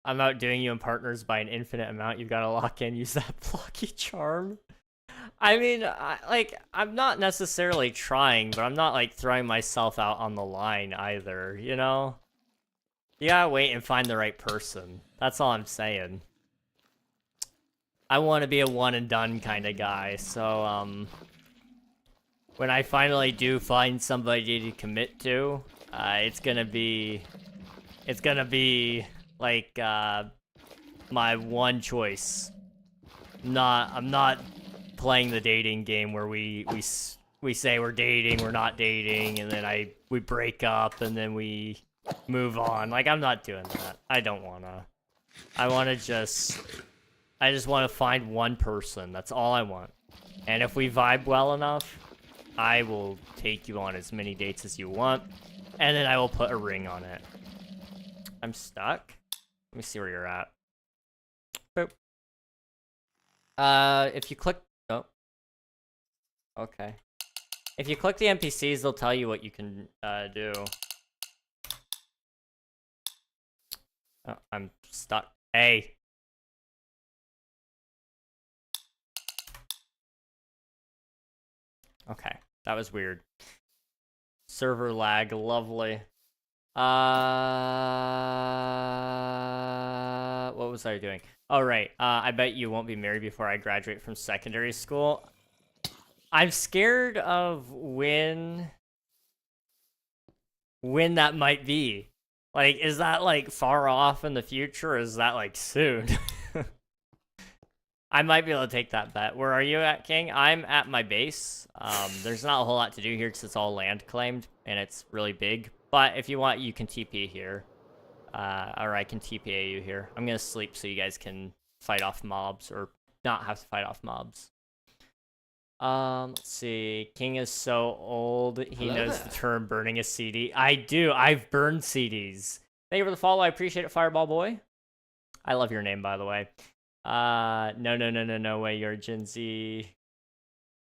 I'm outdoing you in partners by an infinite amount. You've got to lock in, use that blocky charm. I mean, I'm not necessarily trying, but I'm not, like, throwing myself out on the line either, you know? You gotta wait and find the right person. That's all I'm saying. I want to be a one and done kind of guy, so, when I finally do find somebody to commit to, it's gonna be, like, my one choice. I'm not playing the dating game where we say we're dating, we're not dating, and then we break up and then we move on. Like, I'm not doing that. I don't wanna. I just want to find one person. That's all I want. And if we vibe well enough, I will take you on as many dates as you want, and then I will put a ring on it. I'm stuck. Let me see where you're at. Boop. If you click... Oh. Okay. If you click the NPCs, they'll tell you what you can, do. Oh, I'm stuck. Hey. Okay. That was weird. Server lag. Lovely. What was I doing? Oh, right. I bet you won't be married before I graduate from secondary school. I'm scared of when that might be. Like, is that, like, far off in the future, or is that, like, soon? I might be able to take that bet. Where are you at, King? I'm at my base. There's not a whole lot to do here because it's all land claimed, and it's really big. But if you want, you can TP here. Or I can TPA you here. I'm gonna sleep so you guys can fight off mobs, or not have to fight off mobs. Let's see. King is so old, he knows the term burning a CD. I do. I've burned CDs. Thank you for the follow. I appreciate it, Fireball Boy. I love your name, by the way. No way. You're Gen Z.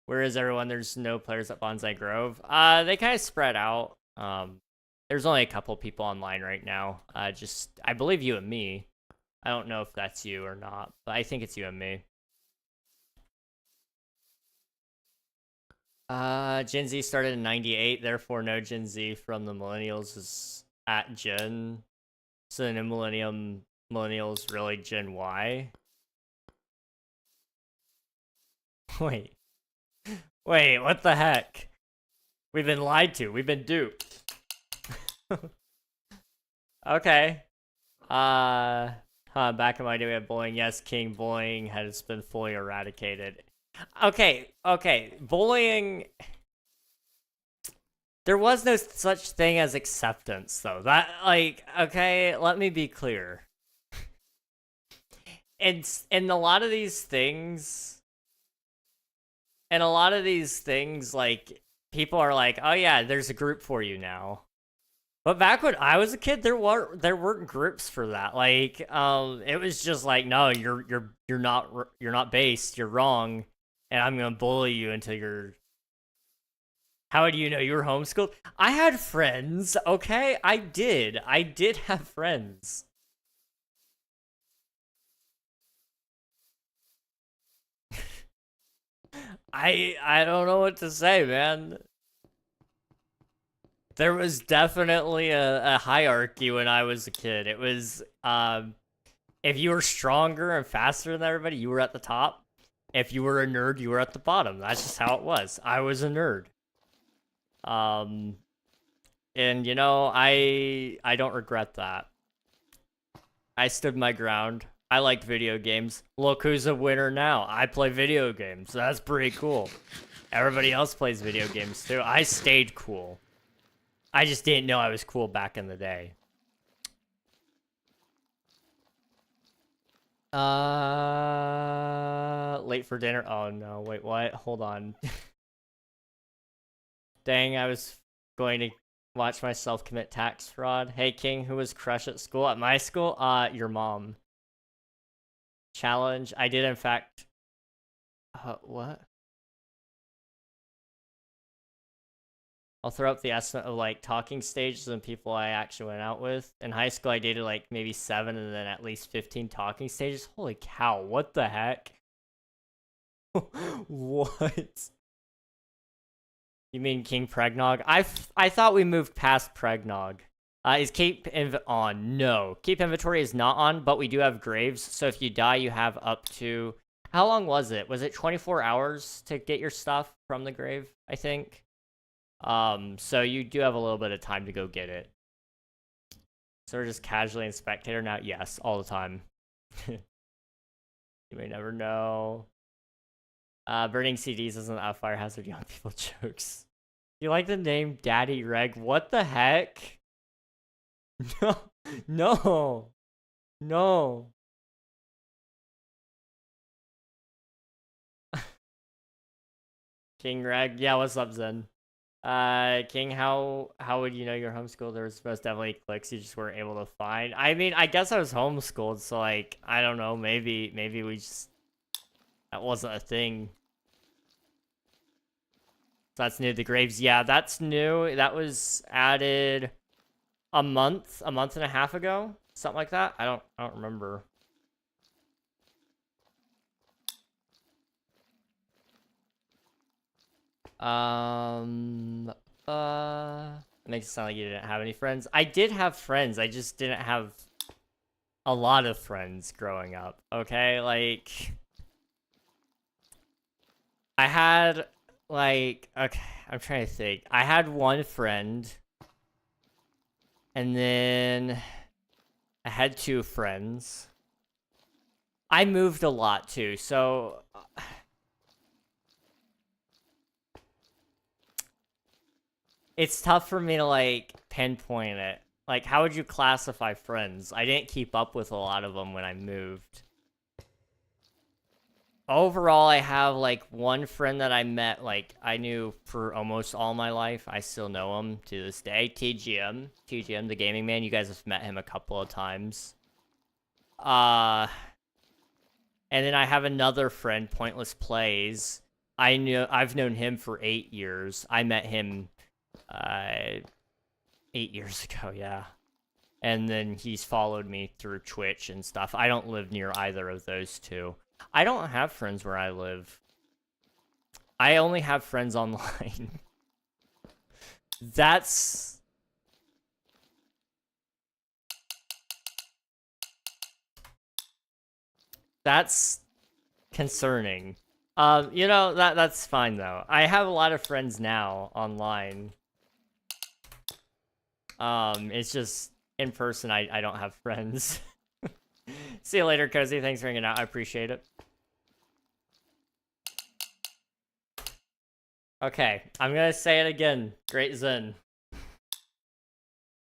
Where is everyone? There's no players at Bonsai Grove. They kind of spread out. There's only a couple people online right now. I believe you and me. I don't know if that's you or not, but I think it's you and me. Gen Z started in 98, therefore no Gen Z from the millennials is at Gen. So the millennials really Gen Y. Wait, what the heck? We've been lied to. We've been duped. Okay. Back in my day we had bullying. Yes, King, bullying has been fully eradicated. Okay. Bullying... There was no such thing as acceptance, though. That, like, okay, let me be clear. And a lot of these things... like, people are like, oh yeah, there's a group for you now. But back when I was a kid, there weren't groups for that. Like, it was just like, no, you're not based, you're wrong, and I'm gonna bully you until you're... How do you know you were homeschooled? I had friends, okay? I did have friends. I don't know what to say, man. There was definitely a hierarchy when I was a kid. It was, if you were stronger and faster than everybody, you were at the top. If you were a nerd, you were at the bottom. That's just how it was. I was a nerd. And you know, I don't regret that. I stood my ground. I liked video games. Look who's a winner now. I play video games. That's pretty cool. Everybody else plays video games too. I stayed cool. I just didn't know I was cool back in the day. Late for dinner. Oh no, wait, what? Hold on. Dang, I was going to watch myself commit tax fraud. Hey King, who was crush at school? At my school? Your mom. Challenge. I did in fact. What? I'll throw up the estimate of like talking stages and people I actually went out with. In high school, I dated like maybe 7 and then at least 15 talking stages. Holy cow, what the heck? What? You mean KingRegNog? I thought we moved past Pregnog. Is keep on? No. Keep inventory is not on, but we do have graves. So if you die, you have up to... How long was it? Was it 24 hours to get your stuff from the grave, I think? So you do have a little bit of time to go get it. So we're just casually in spectator now? Yes, all the time. You may never know. Burning CDs isn't a fire hazard, young people jokes. You like the name Daddy Reg? What the heck? No, no, no. King Reg, yeah, what's up, Zen? King, how would you know you're homeschooled? There was most definitely clicks you just weren't able to find. I mean, I guess I was homeschooled, so like, I don't know, maybe we just, that wasn't a thing. So that's new. The graves, yeah, that's new. That was added a month and a half ago, something like that. I don't remember. It makes it sound like you didn't have any friends. I did have friends. I just didn't have a lot of friends growing up. Okay, like I had like, okay, I'm trying to think. I had one friend, and then I had 2 friends. I moved a lot too, so it's tough for me to like pinpoint it. Like, how would you classify friends? I didn't keep up with a lot of them when I moved. Overall, I have like one friend that I met, like I knew for almost all my life. I still know him to this day. TGM, the gaming man. You guys have met him a couple of times. And then I have another friend, Pointless Plays. I've known him for 8 years. I met him 8 years ago, yeah. And then he's followed me through Twitch and stuff. I don't live near either of those two. I don't have friends where I live. I only have friends online. That's concerning. You know, that's fine though. I have a lot of friends now online. It's just in person I don't have friends. See you later, Cozy. Thanks for hanging out. I appreciate it. Okay, I'm gonna say it again. Great Zen.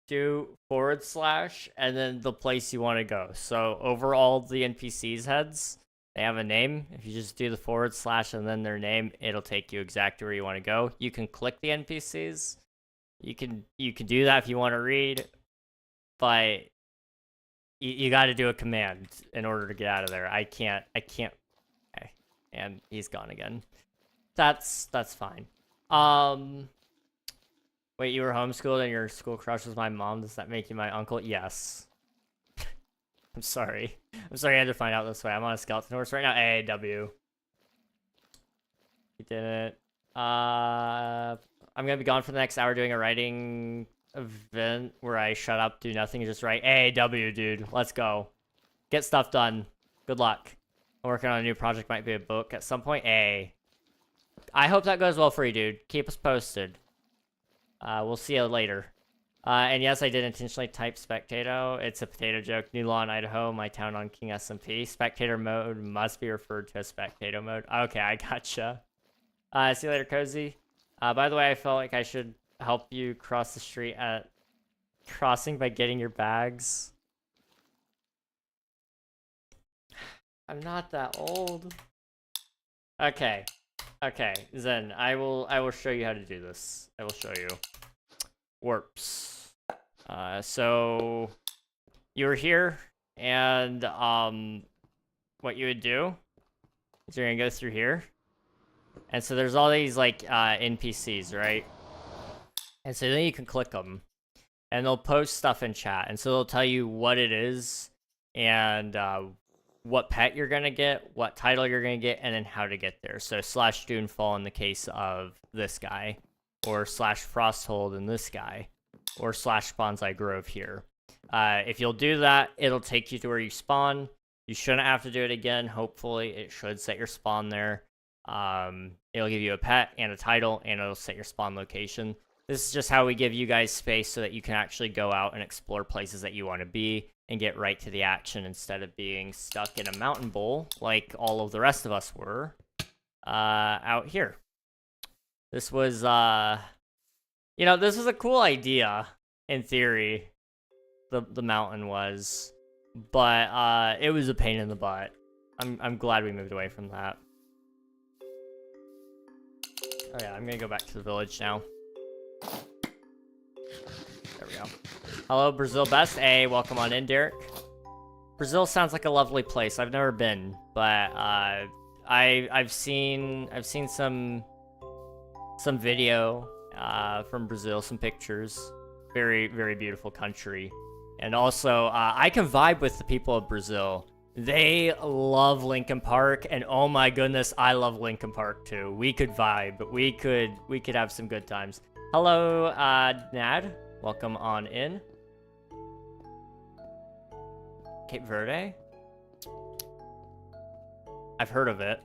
Do / and then the place you want to go. So over all the NPCs heads, they have a name. If you just do the / and then their name, it'll take you exactly where you want to go. You can click the NPCs. You can do that if you want to read, but you got to do a command in order to get out of there. I can't. Okay, and he's gone again. That's fine. Wait, you were homeschooled and your school crush was my mom. Does that make you my uncle? Yes. I'm sorry. I'm sorry I had to find out this way. I'm on a skeleton horse right now. AW. You didn't. I'm gonna be gone for the next hour doing a writing event where I shut up, do nothing, and just write AAW, dude. Let's go. Get stuff done. Good luck. I'm working on a new project, might be a book at some point. I hope that goes well for you, dude. Keep us posted. We'll see you later. And yes, I did intentionally type spectato. It's a potato joke. New law in Idaho, my town on King SMP. Spectator mode must be referred to as spectato mode. Okay, I gotcha. See you later, Cozy. By the way, I felt like I should help you cross the street at crossing by getting your bags. I'm not that old. Okay. Okay, Zen, I will show you how to do this. I will show you. Warps. So you were here, and what you would do is you're gonna go through here, and so there's all these like NPCs, right? And so then you can click them, and they'll post stuff in chat, and so they'll tell you what it is, and what pet you're gonna get, what title you're gonna get, and then how to get there. So slash Doomfall in the case of this guy, or slash Frosthold in this guy, or slash Bonsai Grove here. If you'll do that, it'll take you to where you spawn. You shouldn't have to do it again. Hopefully, it should set your spawn there. It'll give you a pet and a title, and it'll set your spawn location. This is just how we give you guys space so that you can actually go out and explore places that you want to be and get right to the action instead of being stuck in a mountain bowl like all of the rest of us were out here. This was, you know, this was a cool idea in theory, the mountain was, but it was a pain in the butt. I'm glad we moved away from that. Oh yeah, I'm gonna go back to the village now. There we go. Hello, Brazil Best. Hey, welcome on in, Derek. Brazil sounds like a lovely place. I've never been, but I've seen some video from Brazil, some pictures. Very, very beautiful country. And also, I can vibe with the people of Brazil. They love Linkin Park, and oh my goodness, I love Linkin Park too. We could vibe. We could have some good times. Hello, Nad. Welcome on in. Cape Verde? I've heard of it.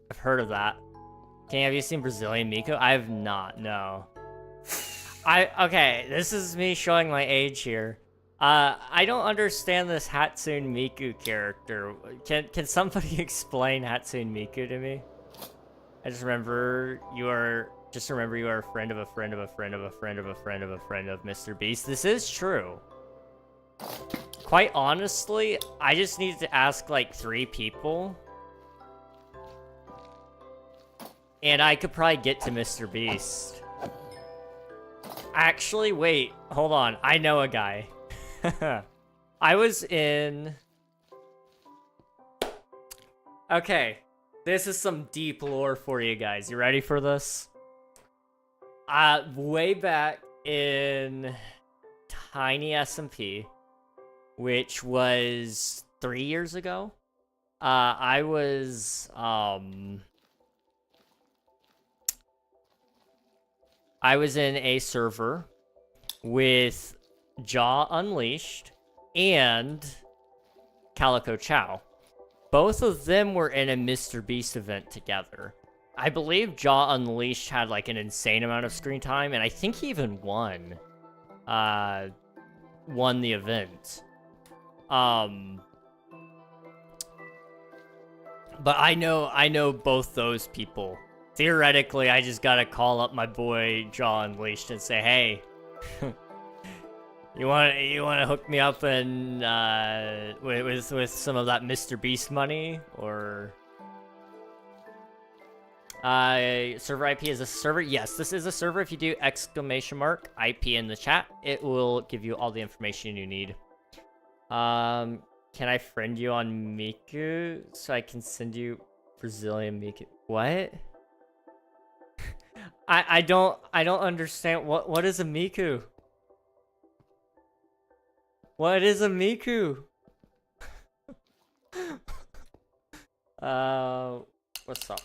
I've heard of that. King, have you seen Brazilian Miko? I have not, no. Okay, this is me showing my age here. I don't understand this Hatsune Miku character. Can somebody explain Hatsune Miku to me? I just remember you are a friend of a friend of a friend of a friend of a friend of a friend of Mr. Beast. This is true. Quite honestly, I just need to ask like 3 people. And I could probably get to Mr. Beast. Actually, wait, hold on. I know a guy. I was in... Okay, this is some deep lore for you guys. You ready for this? Way back in Tiny SMP, which was 3 years ago, I was in a server with Jaw Unleashed and Calico Chow. Both of them were in a Mr. Beast event together. I believe Jaw Unleashed had like an insane amount of screen time, and I think he even won the event. But I know both those people. Theoretically, I just gotta call up my boy Jaw Unleashed and say, hey, you wanna hook me up and with some of that Mr. Beast money, or server IP is a server? Yes, this is a server. If you do !IP in the chat, it will give you all the information you need. Can I friend you on Miku so I can send you Brazilian Miku? What? I don't understand. What is a Miku? What is a Miku? What's up?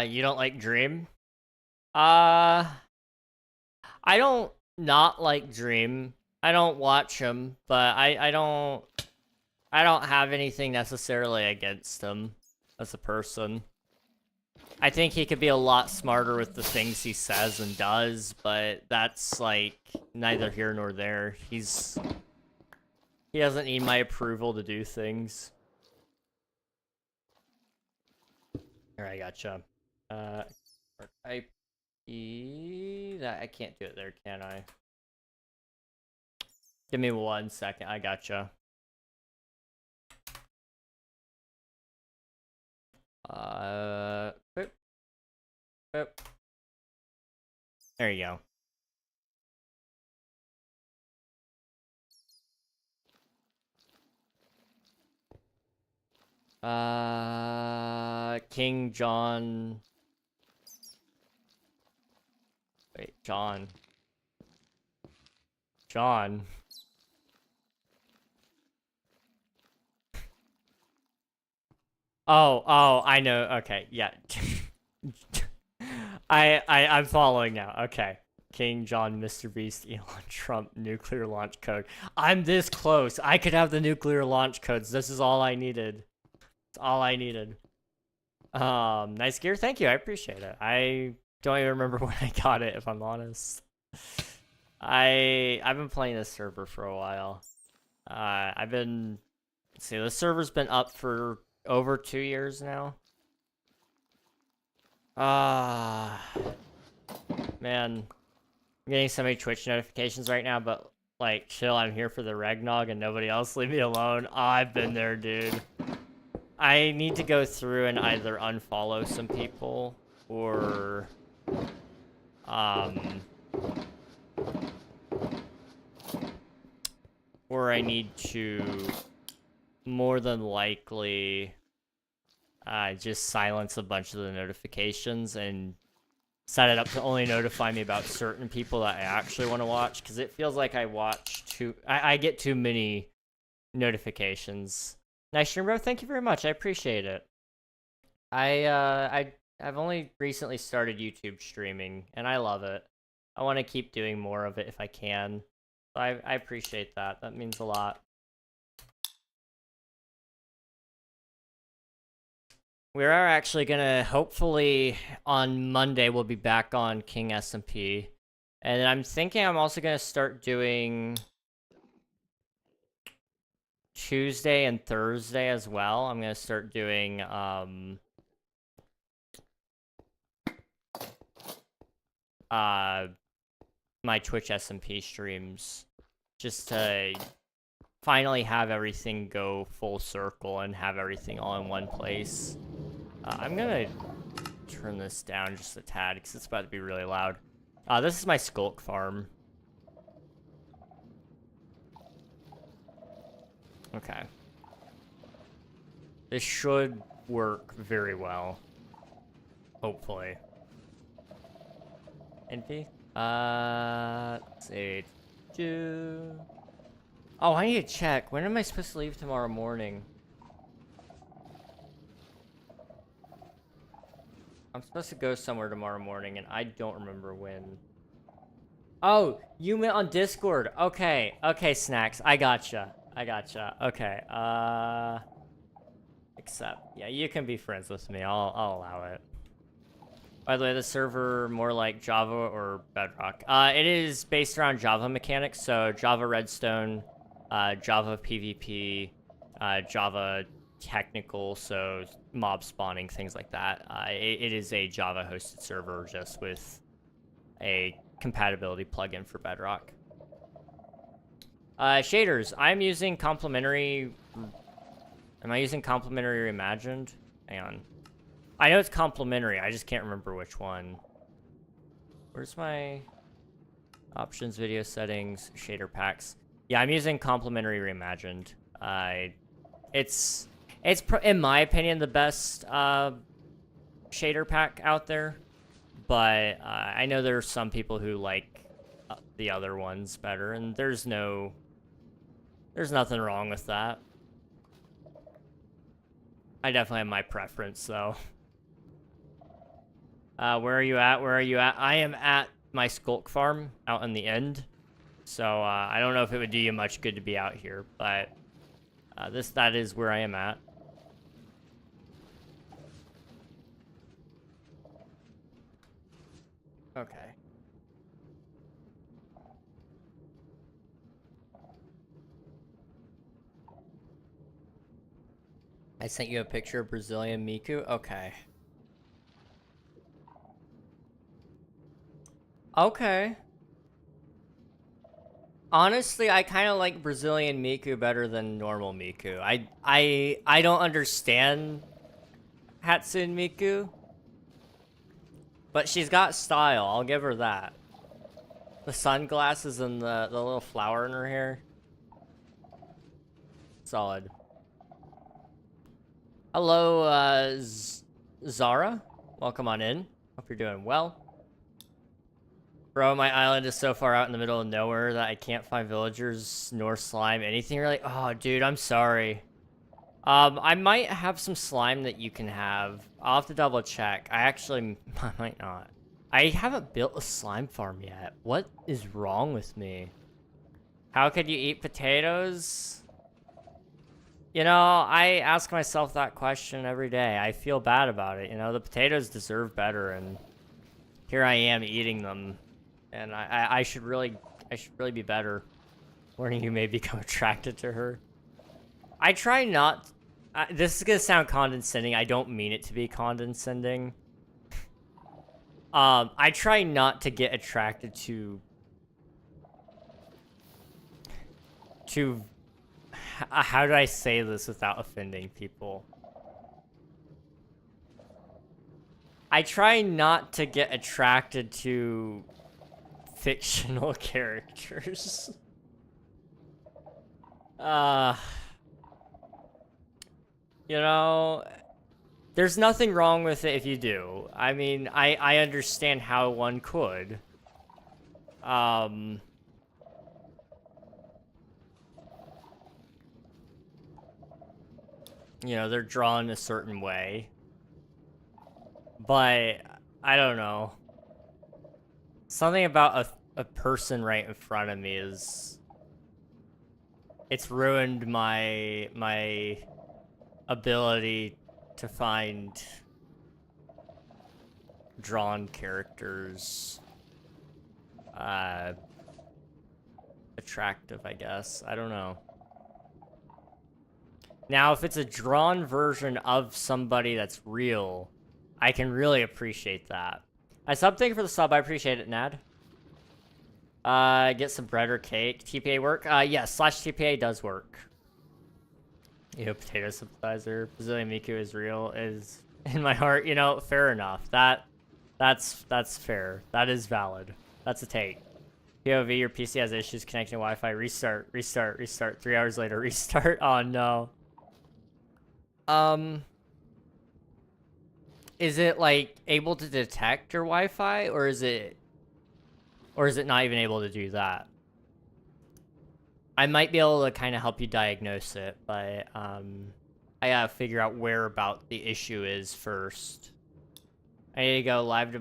You don't like Dream? I don't not like Dream. I don't watch him, but I don't have anything necessarily against him as a person. I think he could be a lot smarter with the things he says and does, but that's like neither here nor there. He doesn't need my approval to do things. Alright, gotcha. IP that I can't do it there, can I? Give me 1 second. I gotcha. Boop. Boop. There you go. King John. Wait, John. John. Oh, I know. Okay, yeah. I'm following now. Okay. King John, Mr. Beast, Elon Trump, nuclear launch code. I'm this close. I could have the nuclear launch codes. This is all I needed. It's all I needed. Nice gear. Thank you. I appreciate it. I don't even remember when I got it, if I'm honest. I've been playing this server for a while. Let's see, the server's been up for over 2 years now. Man. I'm getting so many Twitch notifications right now, but like, chill, I'm here for the Regnog and nobody else, leave me alone. I've been there, dude. I need to go through and either unfollow some people or I need to more than likely just silence a bunch of the notifications and set it up to only notify me about certain people that I actually want to watch, because it feels like I get too many notifications. Nice stream, bro. Thank you very much. I appreciate it. I've only recently started YouTube streaming, and I love it. I want to keep doing more of it if I can. So I appreciate that. That means a lot. We are actually gonna, hopefully, on Monday, we'll be back on King SMP. And I'm thinking I'm also gonna start doing Tuesday and Thursday as well. I'm gonna start doing, my Twitch SMP streams. Just to finally have everything go full circle and have everything all in one place. I'm gonna turn this down just a tad because it's about to be really loud. This is my skulk farm. Okay. This should work very well. Hopefully. Envy? Let's see. Oh, I need to check. When am I supposed to leave tomorrow morning? I'm supposed to go somewhere tomorrow morning, and I don't remember when. Oh, you meant on Discord. Okay, okay, Snacks. I gotcha. Okay, accept. Yeah, you can be friends with me. I'll allow it. By the way, the server more like Java or Bedrock? It is based around Java mechanics, so Java Redstone, Java PvP, Java technical, so mob spawning, things like that. It is a Java hosted server just with a compatibility plugin for Bedrock. Shaders, I'm using complementary. Am I using complementary reimagined? Hang on. I know it's complementary, I just can't remember which one. Where's my options, video settings, shader packs? Yeah, I'm using complementary reimagined. It's in my opinion the best shader pack out there, but I know there's some people who like the other ones better, and there's nothing wrong with that. I definitely have my preference though. Where are you at? Where are you at? I am at my skulk farm out in the end. So, I don't know if it would do you much good to be out here, but that is where I am at. Okay. I sent you a picture of Brazilian Miku? Okay. Okay. Honestly, I kind of like Brazilian Miku better than normal Miku. I don't understand Hatsune Miku, but she's got style. I'll give her that. The sunglasses and the little flower in her hair. Solid. Hello, Zara. Welcome on in. Hope you're doing well. Bro, my island is so far out in the middle of nowhere that I can't find villagers nor slime, anything really. Oh, dude, I'm sorry. I might have some slime that you can have. I'll have to double check. I might not. I haven't built a slime farm yet. What is wrong with me? How could you eat potatoes? You know, I ask myself that question every day. I feel bad about it. You know, the potatoes deserve better, and here I am eating them. And I should really be better. Warning, you may become attracted to her. I try not. This is gonna sound condescending. I don't mean it to be condescending. I try not to get attracted to how do I say this without offending people? I try not to get attracted to fictional characters. You know, there's nothing wrong with it if you do. I mean, I understand how one could. You know, they're drawn a certain way. But, I don't know. Something about a person right in front of me is... It's ruined my ability to find drawn characters attractive, I guess. I don't know. Now, if it's a drawn version of somebody that's real, I can really appreciate that. I sub, thank you for the sub. I appreciate it, Nad. Get some bread or cake. TPA work? Yes, /TPA does work. You potato sympathizer. Brazilian Miku is real, is in my heart. You know, fair enough. That's fair. That is valid. That's a take. POV, your PC has issues connecting to Wi-Fi. Restart, restart, restart. 3 hours later, restart. Oh no. Is it like able to detect your Wi-Fi, or is it not even able to do that? I might be able to kind of help you diagnose it, but I gotta figure out where about the issue is first. I need to go live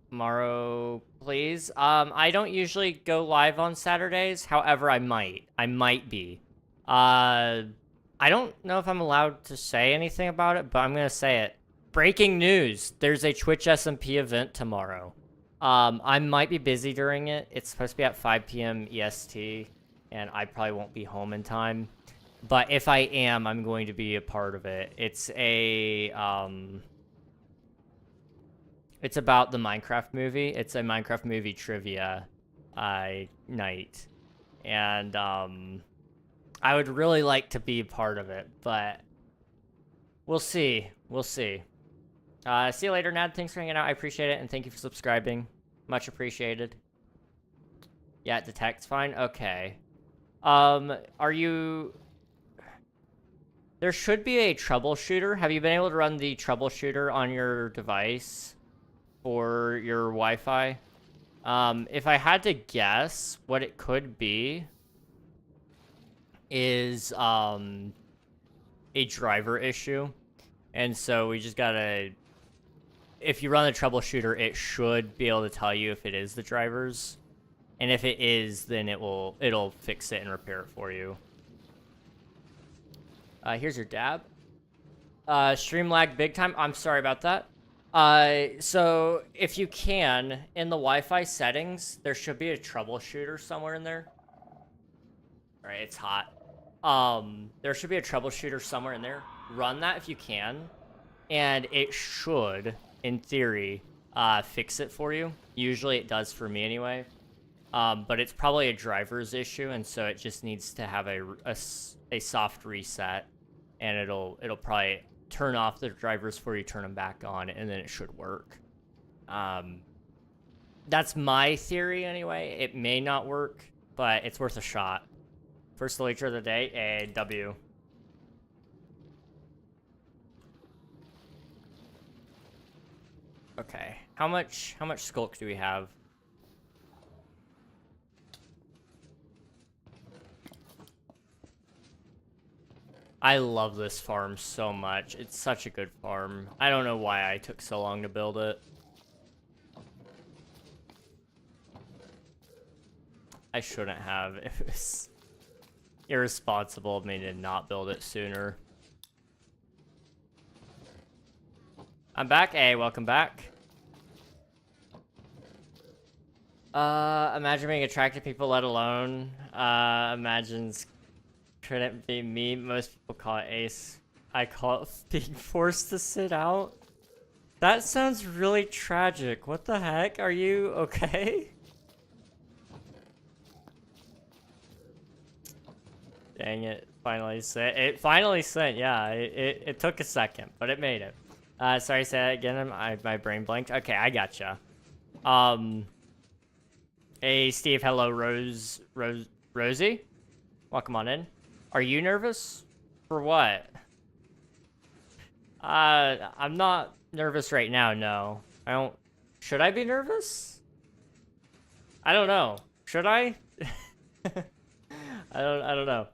tomorrow, please. I don't usually go live on Saturdays. However, I might be. I don't know if I'm allowed to say anything about it, but I'm gonna say it. Breaking news! There's a Twitch SMP event tomorrow. I might be busy during it. It's supposed to be at 5 p.m. EST, and I probably won't be home in time. But if I am, I'm going to be a part of it. It's it's about the Minecraft movie. It's a Minecraft movie trivia night. And I would really like to be a part of it, but we'll see. We'll see. See you later, Nad. Thanks for hanging out. I appreciate it, and thank you for subscribing. Much appreciated. Yeah, it detects fine? Okay. Are you... There should be a troubleshooter. Have you been able to run the troubleshooter on your device for your Wi-Fi? If I had to guess, what it could be is a driver issue. And so we just gotta if you run the troubleshooter, it should be able to tell you if it is the driver's. And if it is, then it'll fix it and repair it for you. Here's your dab. Stream lag big time. I'm sorry about that. So if you can, in the Wi-Fi settings, there should be a troubleshooter somewhere in there. All right, it's hot. There should be a troubleshooter somewhere in there. Run that if you can, and it should, in theory, fix it for you. Usually it does for me anyway. But it's probably a driver's issue, and so it just needs to have a soft reset, and it'll probably turn off the drivers for you, turn them back on, and then it should work. That's my theory anyway. It may not work, but it's worth a shot. First leader of the day, a W. Okay, how much skulk do we have? I love this farm so much. It's such a good farm. I don't know why I took so long to build it. I shouldn't have. It was irresponsible of me to not build it sooner. I'm back. Hey, welcome back. Imagine being attracted to people, let alone, imagines couldn't be me. Most people call it ace. I call it being forced to sit out. That sounds really tragic. What the heck? Are you okay? Dang it. Finally sent. It finally sent, yeah. It took a second, but it made it. Sorry, say that again. My brain blanked. Okay, I gotcha. Hey, Steve. Hello, Rosie. Welcome on in. Are you nervous? For what? I'm not nervous right now, no. I don't... Should I be nervous? I don't know. Should I? I don't know.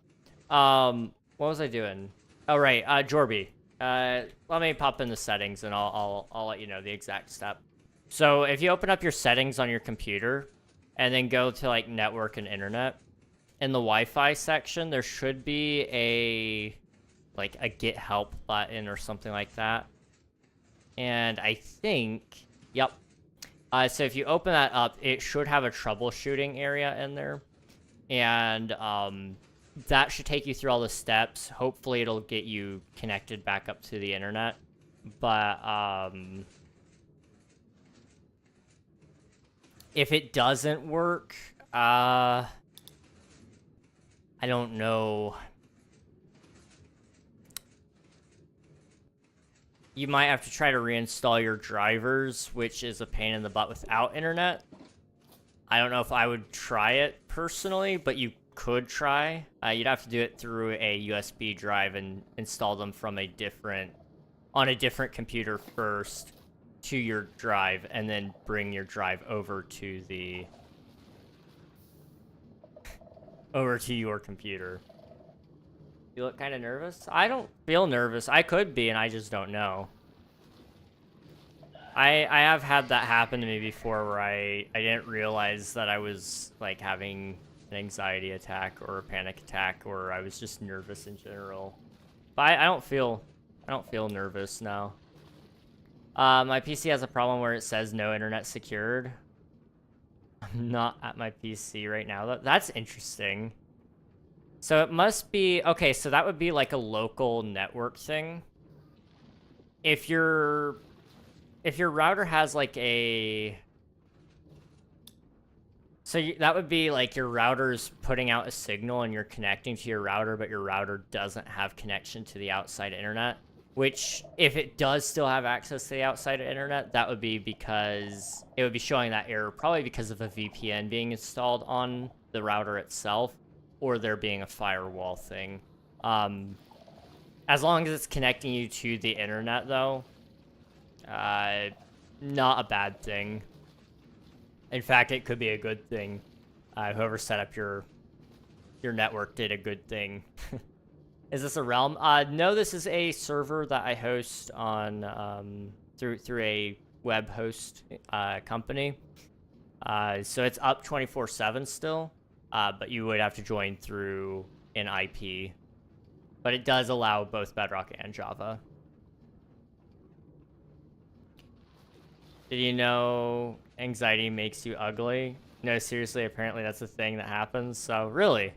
What was I doing? Oh, right, Jorby. Let me pop in the settings and I'll let you know the exact step. So if you open up your settings on your computer and then go to like network and internet, in the Wi-Fi section, there should be a get help button or something like that. And I think, yep. So if you open that up, it should have a troubleshooting area in there. And that should take you through all the steps. Hopefully it'll get you connected back up to the internet. But if it doesn't work, I don't know. You might have to try to reinstall your drivers, which is a pain in the butt without internet. I don't know if I would try it personally, but you could try. You'd have to do it through a USB drive and install them from on a different computer first to your drive, and then bring your drive over to your computer. You look kind of nervous? I don't feel nervous. I could be, and I just don't know. I have had that happen to me before where I didn't realize that I was like having an anxiety attack or a panic attack, or I was just nervous in general. But I don't feel nervous now. My PC has a problem where it says no internet secured. I'm not at my PC right now. That's interesting. So it must be... Okay, so that would be like a local network thing. If your router has like a... So that would be like your router's putting out a signal and you're connecting to your router, but your router doesn't have connection to the outside internet. Which, if it does still have access to the outside internet, that would be because it would be showing that error, probably because of a VPN being installed on the router itself, or there being a firewall thing. As long as it's connecting you to the internet, though, not a bad thing. In fact, it could be a good thing. Whoever set up your network did a good thing. Is this a realm? No, this is a server that I host on through a web host company. So it's up 24/7 still, but you would have to join through an IP. But it does allow both Bedrock and Java. Did you know anxiety makes you ugly? No, seriously, apparently that's a thing that happens. So, really?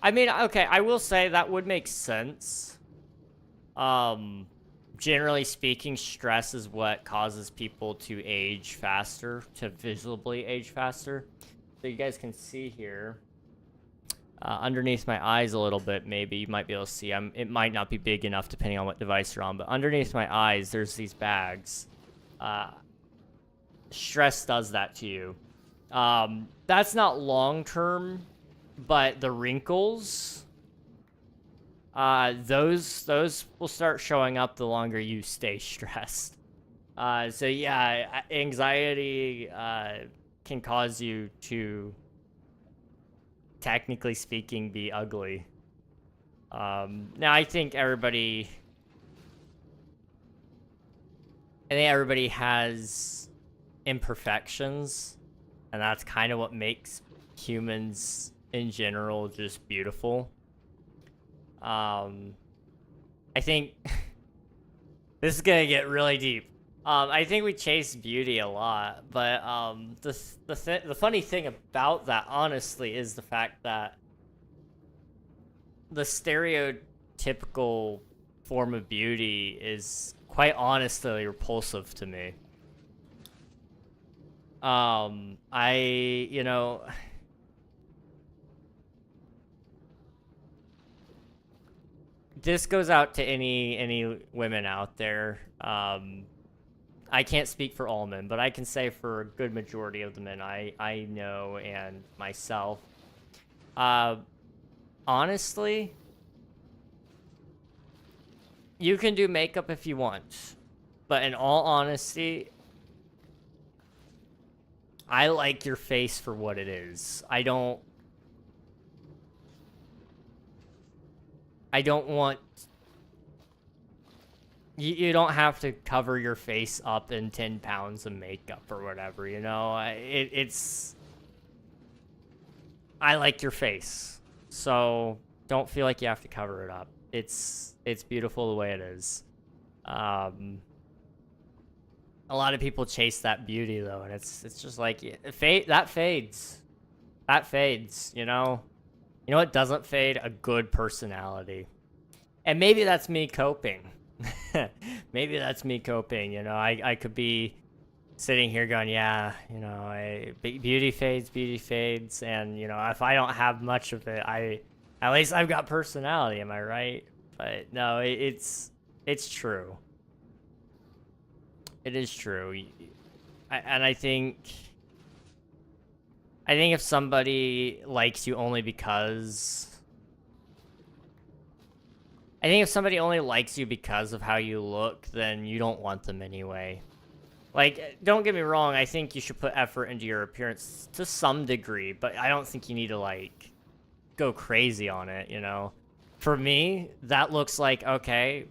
I mean, okay, I will say that would make sense. Generally speaking, stress is what causes people to age faster, to visibly age faster. So you guys can see here, underneath my eyes a little bit, maybe you might be able to see. It might not be big enough depending on what device you're on, but underneath my eyes, there's these bags. Stress does that to you. That's not long-term, but the wrinkles, those will start showing up the longer you stay stressed. So yeah, anxiety can cause you to, technically speaking, be ugly. Now I think everybody has imperfections, and that's kind of what makes humans in general just beautiful. I think this is gonna get really deep. I think we chase beauty a lot, but the funny thing about that, honestly, is the fact that the stereotypical form of beauty is quite honestly repulsive to me. You know, this goes out to any women out there. I can't speak for all men, but I can say for a good majority of the men I know and myself. Honestly, you can do makeup if you want, but in all honesty, I like your face for what it is. I don't want... You don't have to cover your face up in 10 pounds of makeup or whatever, you know? It's... I like your face, so don't feel like you have to cover it up. It's beautiful the way it is. A lot of people chase that beauty, though, and it's just like, that fades. That fades, you know? You know what doesn't fade? A good personality. And maybe that's me coping. Maybe that's me coping, you know? I could be sitting here going, yeah, you know, beauty fades, and, you know, if I don't have much of it, at least I've got personality, am I right? But no, it's true. It is true. And I think if somebody likes you only because... I think if somebody only likes you because of how you look, then you don't want them anyway. Like, don't get me wrong, I think you should put effort into your appearance to some degree, but I don't think you need to, like, go crazy on it, you know? For me, that looks like, okay,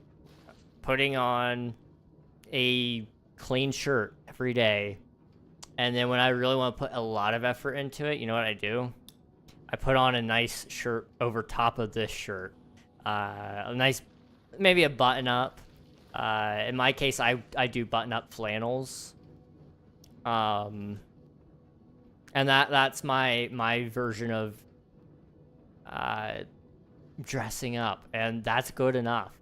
putting on a clean shirt every day, and then when I really want to put a lot of effort into it, you know what I do? I put on a nice shirt over top of this shirt. A nice, maybe a button-up. In my case, I do button-up flannels. And that's my version of dressing up, and that's good enough.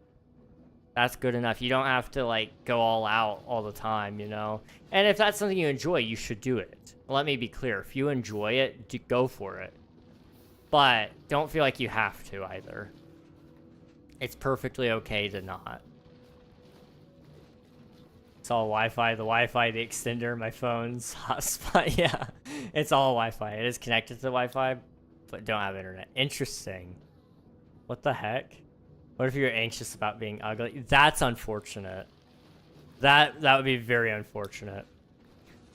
That's good enough. You don't have to, like, go all out all the time, you know? And if that's something you enjoy, you should do it. Let me be clear. If you enjoy it, go for it. But don't feel like you have to, either. It's perfectly okay to not. It's all Wi-Fi. The Wi-Fi, the extender, my phone's hotspot. Yeah, it's all Wi-Fi. It is connected to the Wi-Fi, but don't have internet. Interesting. What the heck? What if you're anxious about being ugly? That's unfortunate. That would be very unfortunate.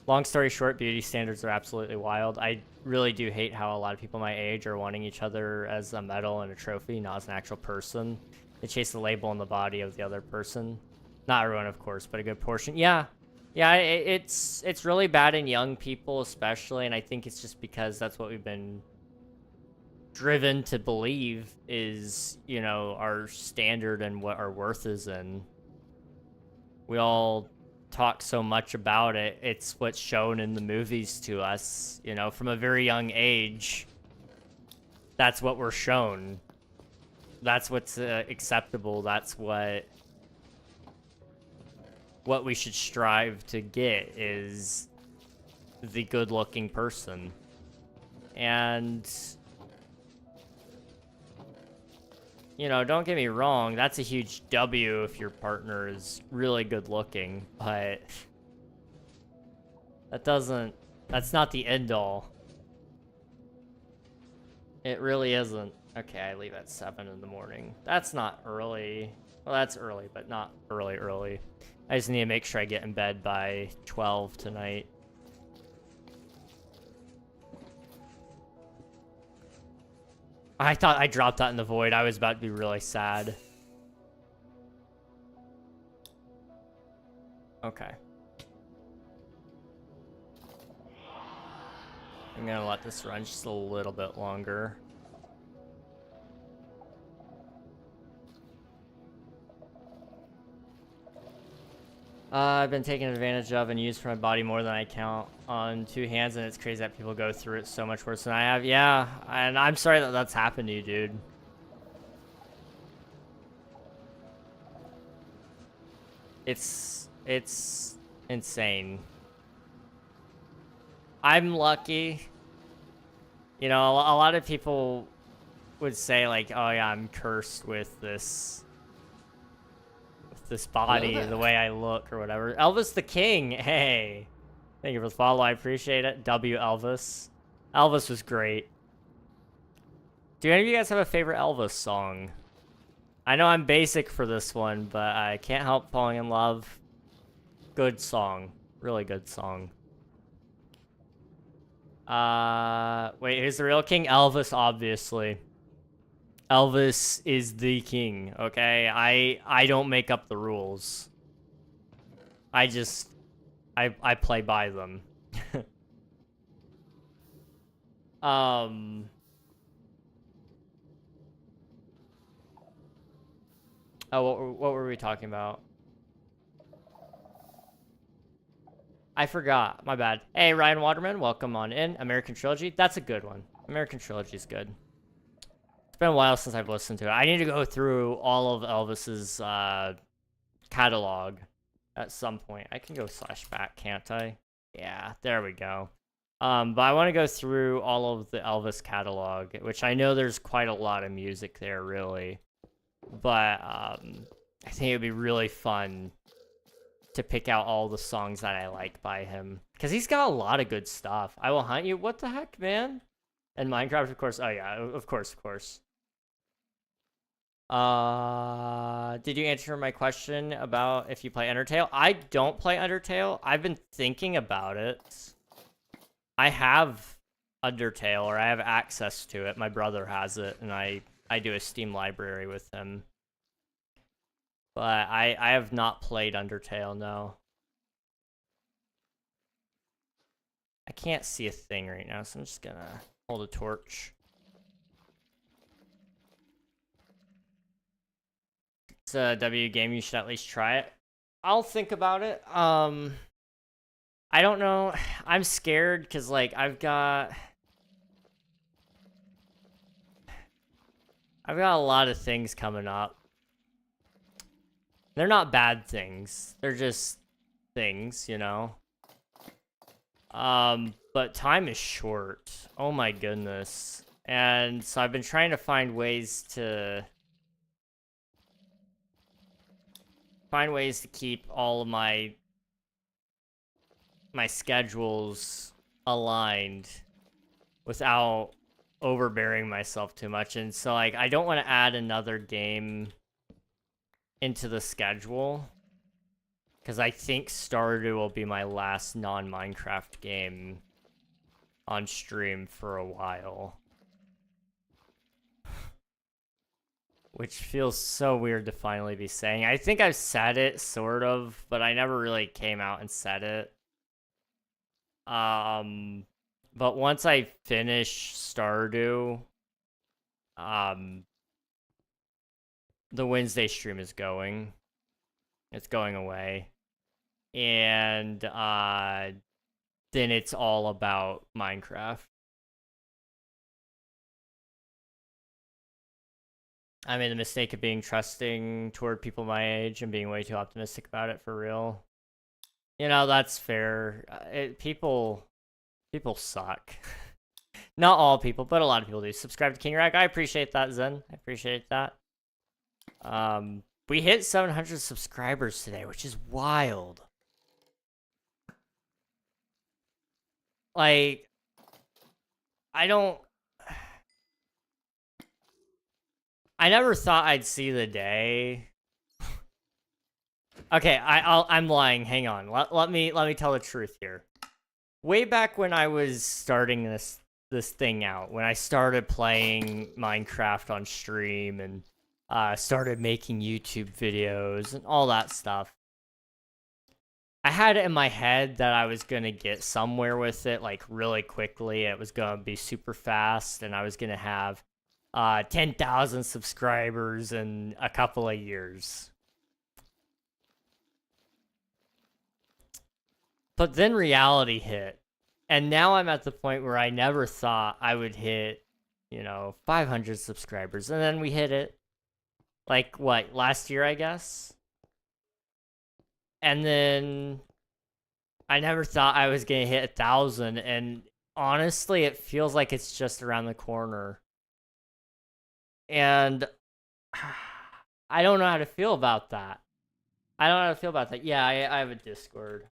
Long story short, beauty standards are absolutely wild. I really do hate how a lot of people my age are wanting each other as a medal and a trophy, not as an actual person. They chase the label on the body of the other person. Not everyone, of course, but a good portion. Yeah. Yeah, it's really bad in young people especially, and I think it's just because that's what we've been driven to believe is, you know, our standard and what our worth is in. We all talk so much about it. It's what's shown in the movies to us, you know, from a very young age. That's what we're shown. That's what's acceptable. That's what we should strive to get is the good-looking person. And you know, don't get me wrong, that's a huge W if your partner is really good looking, but that's not the end all. It really isn't. Okay, I leave at 7 in the morning. That's not early. Well, that's early, but not early. I just need to make sure I get in bed by 12 tonight. I thought I dropped that in the void. I was about to be really sad. Okay. I'm gonna let this run just a little bit longer. I've been taken advantage of and used for my body more than I count on 2 hands, and it's crazy that people go through it so much worse than I have. Yeah, and I'm sorry that that's happened to you, dude. It's insane. I'm lucky. You know, a lot of people would say like, oh yeah, I'm cursed with this body, the way I look or whatever. Elvis the King, hey. Thank you for the follow, I appreciate it. W Elvis. Elvis was great. Do any of you guys have a favorite Elvis song? I know I'm basic for this one, but I can't help falling in love. Good song. Really good song. Wait, who's the real king? Elvis, obviously. Elvis is the king, okay? I don't make up the rules. I play by them. Oh, what were we talking about? I forgot. My bad. Hey, Ryan Waterman, welcome on in. American Trilogy. That's a good one. American Trilogy is good. It's been a while since I've listened to it. I need to go through all of Elvis's catalog at some point. I can go /back, can't I? Yeah, there we go. But I want to go through all of the Elvis catalog, which I know there's quite a lot of music there, really. But I think it would be really fun to pick out all the songs that I like by him. Because he's got a lot of good stuff. I Will Hunt You. What the heck, man? And Minecraft, of course. Oh, yeah, of course. Did you answer my question about if you play Undertale? I don't play Undertale. I've been thinking about it. I have Undertale, or I have access to it. My brother has it, and I do a Steam library with him. But I have not played Undertale, no. I can't see a thing right now, so I'm just gonna hold a torch. It's a W game, you should at least try it. I'll think about it. I don't know. I'm scared because, like, I've got a lot of things coming up. They're not bad things. They're just things, you know? But time is short. Oh my goodness. And so I've been trying to find ways to keep all of my schedules aligned without overbearing myself too much. And so, like, I don't want to add another game into the schedule because I think Stardew will be my last non-Minecraft game on stream for a while. which feels so weird to finally be saying. I think I've said it, sort of, but I never really came out and said it. But once I finish Stardew, the Wednesday stream is going. It's going away. And, then it's all about Minecraft. I made the mistake of being trusting toward people my age and being way too optimistic about it, for real. You know, that's fair. People suck. Not all people, but a lot of people do. Subscribe to KingReg. I appreciate that, Zen. I appreciate that. We hit 700 subscribers today, which is wild. Like, I never thought I'd see the day. Okay, I'm lying. Hang on. Let me tell the truth here. Way back when I was starting this thing out, when I started playing Minecraft on stream and started making YouTube videos and all that stuff, I had it in my head that I was gonna get somewhere with it, like really quickly. It was gonna be super fast, and I was gonna have 10,000 subscribers in a couple of years. But then reality hit, and now I'm at the point where I never thought I would hit, 500 subscribers, and then we hit it. Like, what, last year, I guess? And then I never thought I was gonna hit 1,000, and honestly, it feels like it's just around the corner. And I don't know how to feel about that. Yeah, I have a Discord.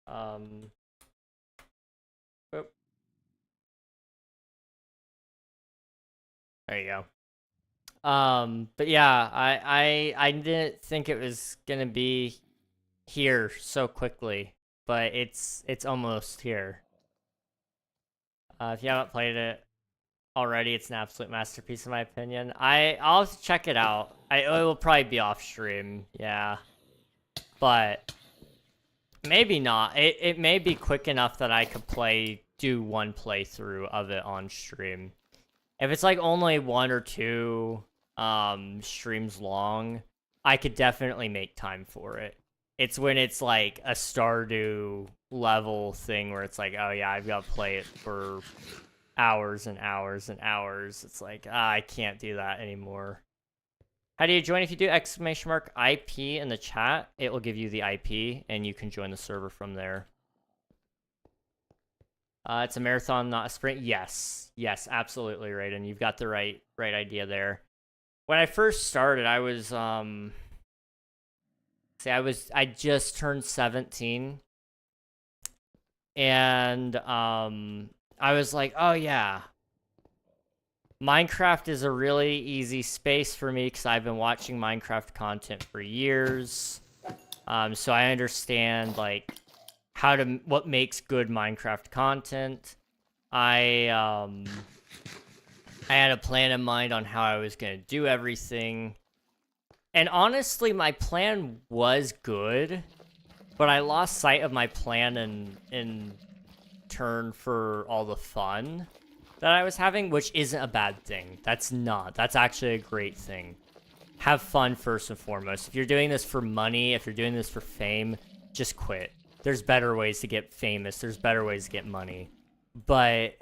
There you go. But yeah, I didn't think it was gonna be here so quickly, but it's almost here. If you haven't played it already, it's an absolute masterpiece in my opinion. I'll have to check it out. It will probably be off stream, yeah. But maybe not. It may be quick enough that I could do one playthrough of it on stream. If it's like only 1 or 2 streams long, I could definitely make time for it. It's when it's like a Stardew level thing where it's like, oh yeah, I've got to play it for hours and hours and hours. It's like, I can't do that anymore. How do you join? If you do !IP in the chat, it will give you the IP, and you can join the server from there. It's a marathon, not a sprint. Yes, absolutely, Raiden. You've got the right idea there. When I first started, I was I just turned 17, and I was like, oh yeah, Minecraft is a really easy space for me because I've been watching Minecraft content for years. So I understand like what makes good Minecraft content. I had a plan in mind on how I was gonna do everything. And honestly, my plan was good, but I lost sight of my plan in turn for all the fun that I was having, which isn't a bad thing. That's actually a great thing. Have fun first and foremost. If you're doing this for money, if you're doing this for fame, just quit. There's better ways to get famous. There's better ways to get money. But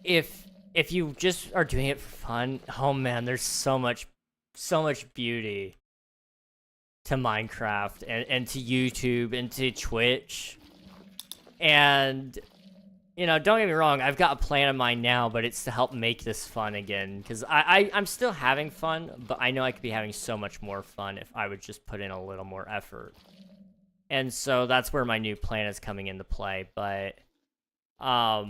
if you just are doing it for fun, oh man, there's so much beauty to Minecraft and to YouTube and to Twitch. And don't get me wrong, I've got a plan in mind now, but it's to help make this fun again, because I'm still having fun, but I know I could be having so much more fun if I would just put in a little more effort. And so that's where my new plan is coming into play. But I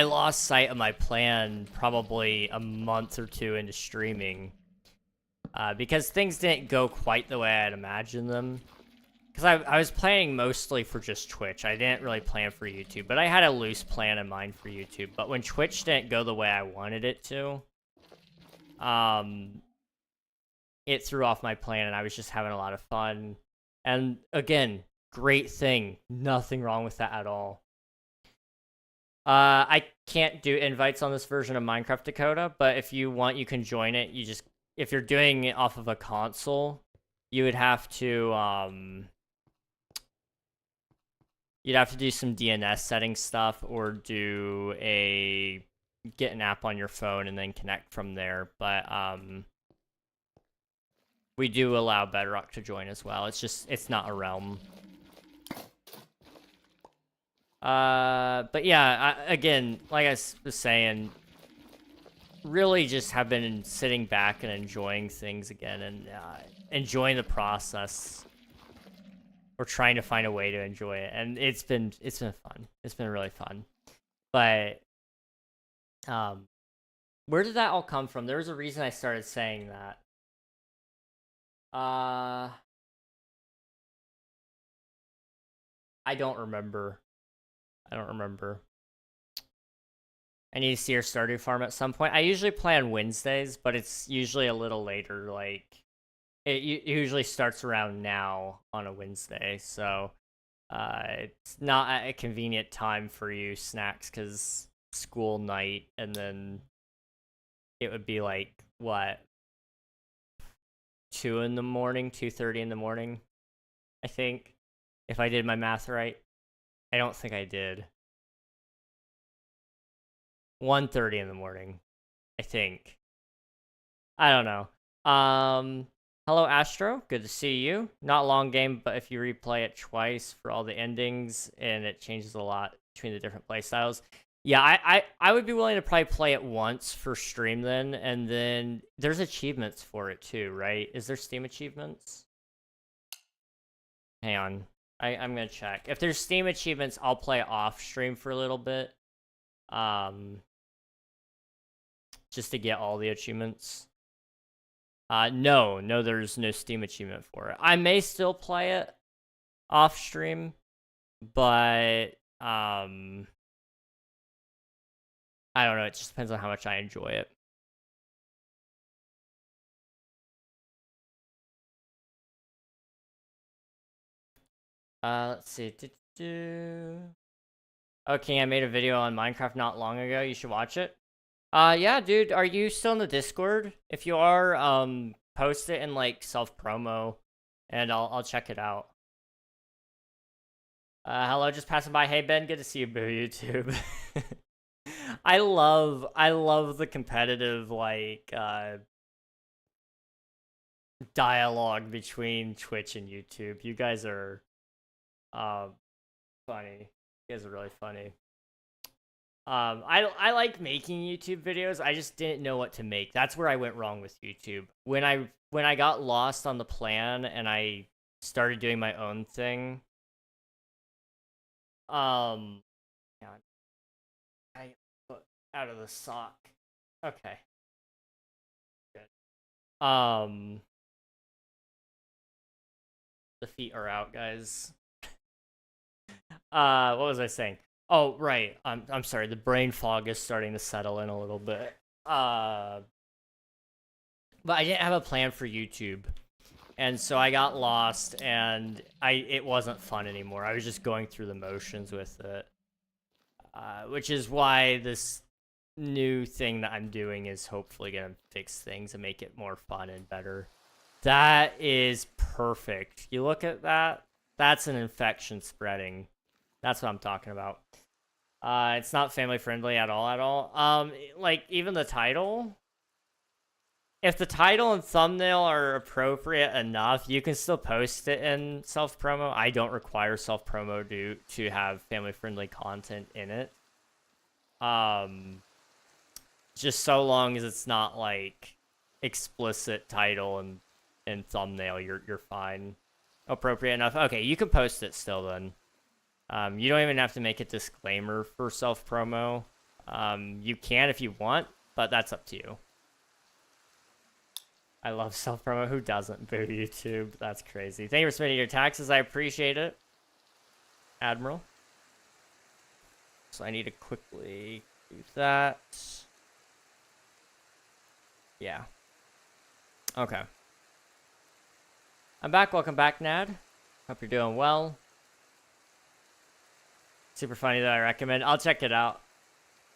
lost sight of my plan probably a month or 2 into streaming, because things didn't go quite the way I'd imagined them. because I was planning mostly for just Twitch. I didn't really plan for YouTube, but I had a loose plan in mind for YouTube. But when Twitch didn't go the way I wanted it to, it threw off my plan, and I was just having a lot of fun. And again, great thing. Nothing wrong with that at all. I can't do invites on this version of Minecraft Dakota, but if you want, you can join it. You just, if you're doing it off of a console, you would have to, you'd have to do some DNS setting stuff or get an app on your phone and then connect from there. But, we do allow Bedrock to join as well. It's just, it's not a realm. But yeah, again, like I was saying, really just have been sitting back and enjoying things again and enjoying the process. Or trying to find a way to enjoy it, and it's been fun. It's been really fun. But where did that all come from? There was a reason I started saying that. I don't remember. I need to see your Stardew Farm at some point. I usually play on Wednesdays, but it's usually a little later, like it usually starts around now on a Wednesday, so it's not at a convenient time for you, Snacks, because school night, and then it would be like, what, 2 in the morning, 2:30 in the morning, I think, if I did my math right. I don't think I did. 1:30 in the morning, I think. I don't know. Hello, Astro. Good to see you. Not a long game, but if you replay it twice for all the endings, and it changes a lot between the different playstyles. Yeah, I would be willing to probably play it once for stream then, and then there's achievements for it too, right? Is there Steam achievements? Hang on. I'm gonna check. If there's Steam achievements, I'll play off stream for a little bit. Just to get all the achievements. No, there's no Steam achievement for it. I may still play it off stream, but I don't know. It just depends on how much I enjoy it. Let's see. Okay, I made a video on Minecraft not long ago. You should watch it. Yeah, dude, are you still in the Discord? If you are, post it in, like, self-promo, and I'll check it out. Hello, just passing by. Hey, Ben, good to see you, Boo YouTube. I love the competitive, like, dialogue between Twitch and YouTube. You guys are, funny. You guys are really funny. I like making YouTube videos. I just didn't know what to make. That's where I went wrong with YouTube. When I got lost on the plan and I started doing my own thing. I put out of the sock. Okay. Good. The feet are out, guys. What was I saying? Oh, right. I'm sorry. The brain fog is starting to settle in a little bit. But I didn't have a plan for YouTube. And so I got lost, and it wasn't fun anymore. I was just going through the motions with it. Which is why this new thing that I'm doing is hopefully going to fix things and make it more fun and better. That is perfect. You look at that? That's an infection spreading. That's what I'm talking about. It's not family friendly at all. Like, even the title, if the title and thumbnail are appropriate enough, you can still post it in self-promo. I don't require self-promo to have family friendly content in it. Just so long as it's not like explicit title and thumbnail, you're fine. Appropriate enough. Okay, you can post it still then. You don't even have to make a disclaimer for self-promo. You can if you want, but that's up to you. I love self-promo. Who doesn't? Boo YouTube. That's crazy. Thank you for submitting your taxes. I appreciate it, Admiral. So I need to quickly do that. Yeah. Okay. I'm back. Welcome back, Nad. Hope you're doing well. Super funny that I recommend. I'll check it out.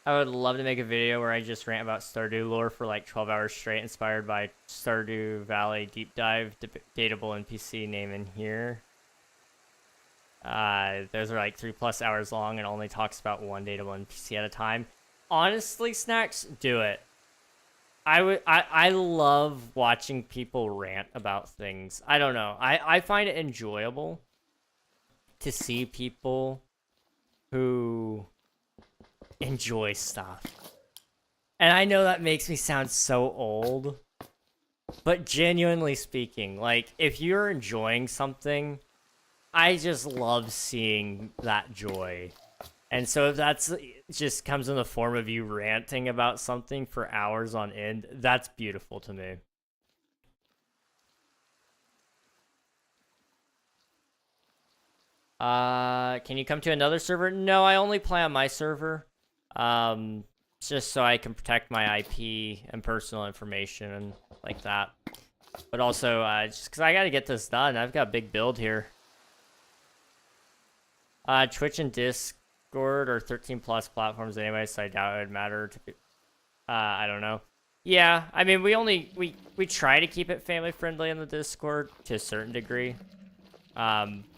I would love to make a video where I just rant about Stardew lore for like 12 hours straight, inspired by Stardew Valley Deep Dive, Dateable NPC name in here. Those are like 3+ hours long and only talks about one dateable NPC at a time. Honestly, Snacks, do it. I love watching people rant about things. I don't know. I find it enjoyable to see people who enjoy stuff. And I know that makes me sound so old, but genuinely speaking, like, if you're enjoying something, I just love seeing that joy. And so if that's just comes in the form of you ranting about something for hours on end, that's beautiful to me. Can you come to another server? No, I only play on my server. Just so I can protect my IP and personal information and like that. But also, just because I gotta get this done. I've got a big build here. Twitch and Discord are 13+ platforms anyway, so I doubt it would matter to be, I don't know. Yeah, I mean, we try to keep it family friendly in the Discord to a certain degree.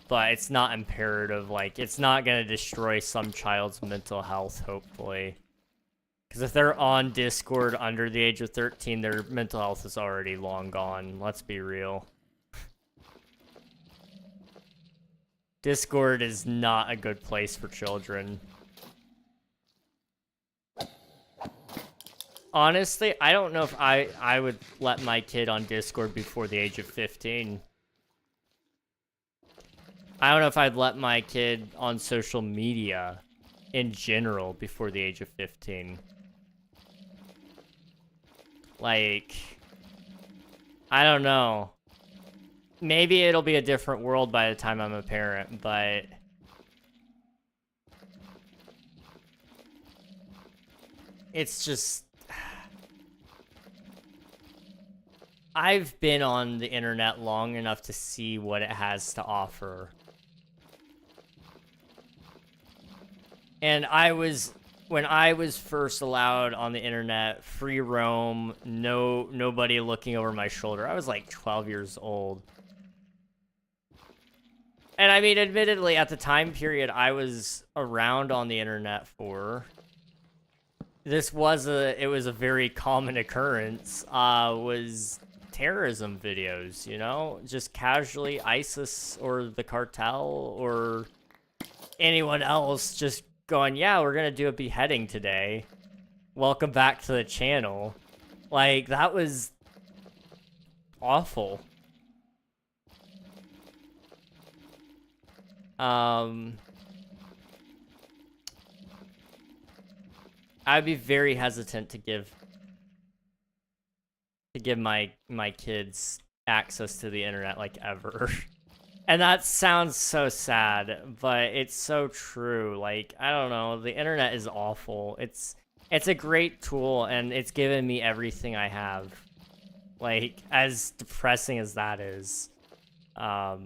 But it's not imperative. Like, it's not gonna destroy some child's mental health, hopefully. Because if they're on Discord under the age of 13, their mental health is already long gone. Let's be real. Discord is not a good place for children. Honestly, I don't know if I would let my kid on Discord before the age of 15. I don't know if I'd let my kid on social media in general before the age of 15. Like, I don't know. Maybe it'll be a different world by the time I'm a parent, but it's just, I've been on the internet long enough to see what it has to offer. And when I was first allowed on the internet, free roam, nobody looking over my shoulder, I was like 12 years old. And I mean, admittedly, at the time period I was around on the internet for, it was a very common occurrence, was terrorism videos, you know? Just casually ISIS or the cartel or anyone else just going, yeah, we're gonna do a beheading today. Welcome back to the channel. Like, that was awful. I'd be very hesitant to give my kids access to the internet, like, ever. And that sounds so sad, but it's so true. Like, I don't know, the internet is awful. It's a great tool, and it's given me everything I have. Like, as depressing as that is. But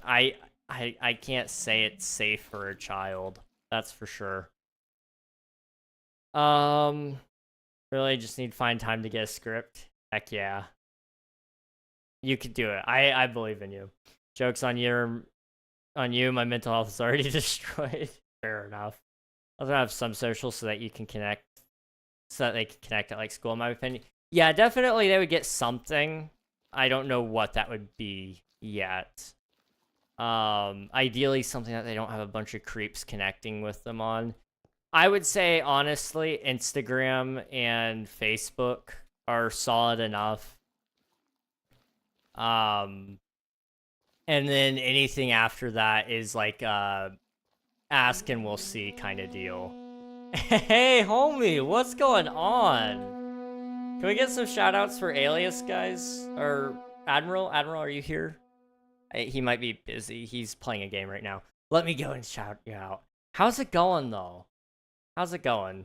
I can't say it's safe for a child. That's for sure. Really just need to find time to get a script. Heck yeah. You could do it. I believe in you. Joke's on you. My mental health is already destroyed. Fair enough. I'll have some socials so that you can connect. So that they can connect at, like, school, in my opinion. Yeah, definitely they would get something. I don't know what that would be yet. Ideally something that they don't have a bunch of creeps connecting with them on. I would say, honestly, Instagram and Facebook are solid enough. And then anything after that is like ask and we'll see kind of deal. Hey, homie, what's going on? Can we get some shoutouts for Alias, guys? Or Admiral? Admiral, are you here? He might be busy. He's playing a game right now. Let me go and shout you out. How's it going, though? How's it going?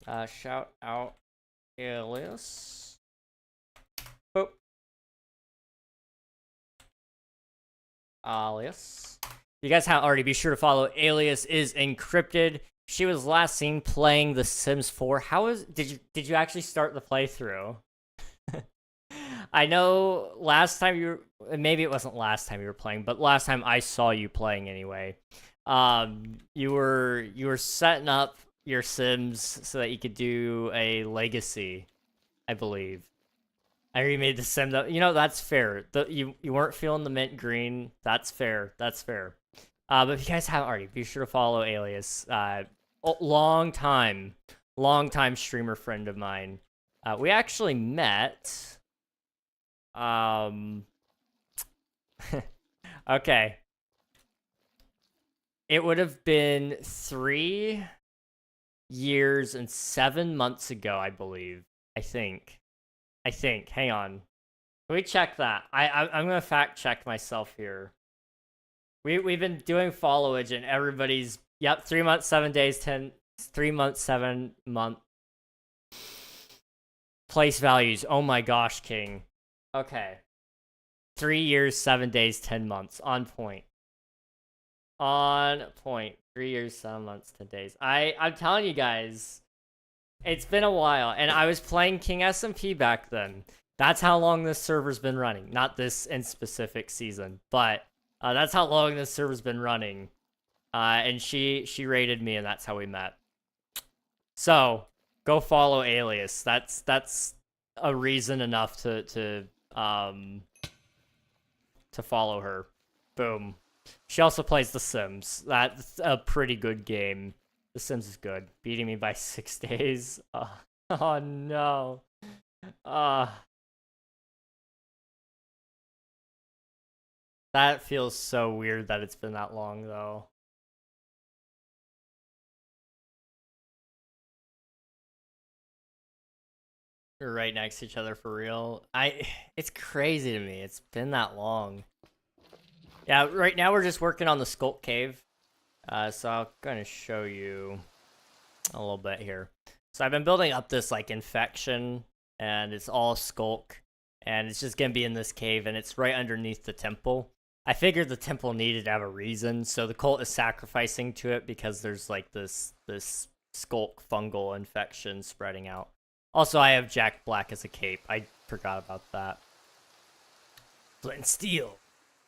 Shout out Alias. Boop. Alias. If you guys haven't already, be sure to follow Alias is encrypted. She was last seen playing The Sims 4. Did you actually start the playthrough? I know last time maybe it wasn't last time you were playing, but last time I saw you playing anyway. You were setting up your Sims so that you could do a legacy, I believe. I remade the sim that, that's fair. You weren't feeling the mint green. That's fair. That's fair. But if you guys haven't already, be sure to follow Alias. Long time streamer friend of mine. We actually met. Okay. It would have been 3 years and 7 months ago, I believe. I think. Hang on. Can we check that? I'm gonna fact check myself here. We've been doing followage and everybody's 3 months, 7 days, 3 months, 7 month place values. Oh my gosh, King. Okay. 3 years, 7 days, 10 months. On point. On point. 3 years, 7 months, 10 days. I'm telling you guys, it's been a while, and I was playing King SMP back then. That's how long this server's been running. Not this in specific season, but that's how long this server's been running. And she raided me, and that's how we met. So go follow Alias. That's a reason enough to follow her. Boom. She also plays The Sims. That's a pretty good game. The Sims is good. Beating me by 6 days. Oh no. That feels so weird that it's been that long though. We're right next to each other for real. It's crazy to me. It's been that long. Yeah, right now we're just working on the Skulk Cave. So I'm gonna show you a little bit here. So I've been building up this like infection, and it's all Skulk, and it's just gonna be in this cave, and it's right underneath the temple. I figured the temple needed to have a reason, so the cult is sacrificing to it because there's like this Skulk fungal infection spreading out. Also, I have Jack Black as a cape. I forgot about that. Flint and steel.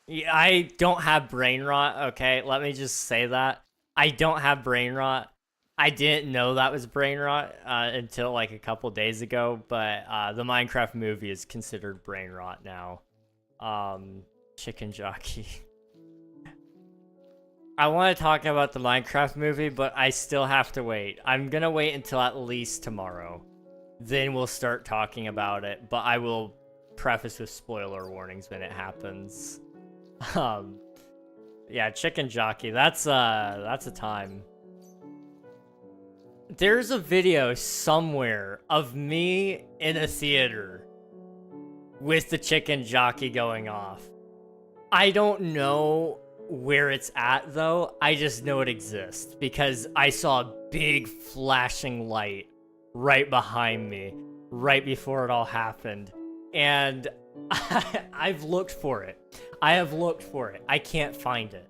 Yeah, I don't have brain rot, okay? Let me just say that. I don't have brain rot. I didn't know that was brain rot until like a couple days ago, but the Minecraft movie is considered brain rot now. Chicken jockey. I want to talk about the Minecraft movie, but I still have to wait. I'm gonna wait until at least tomorrow. Then we'll start talking about it, but I will preface with spoiler warnings when it happens. Yeah, chicken jockey. That's a time. There's a video somewhere of me in a theater with the chicken jockey going off. I don't know where it's at though. I just know it exists because I saw a big flashing light right behind me right before it all happened, and I've looked for it. I have looked for it. I can't find it.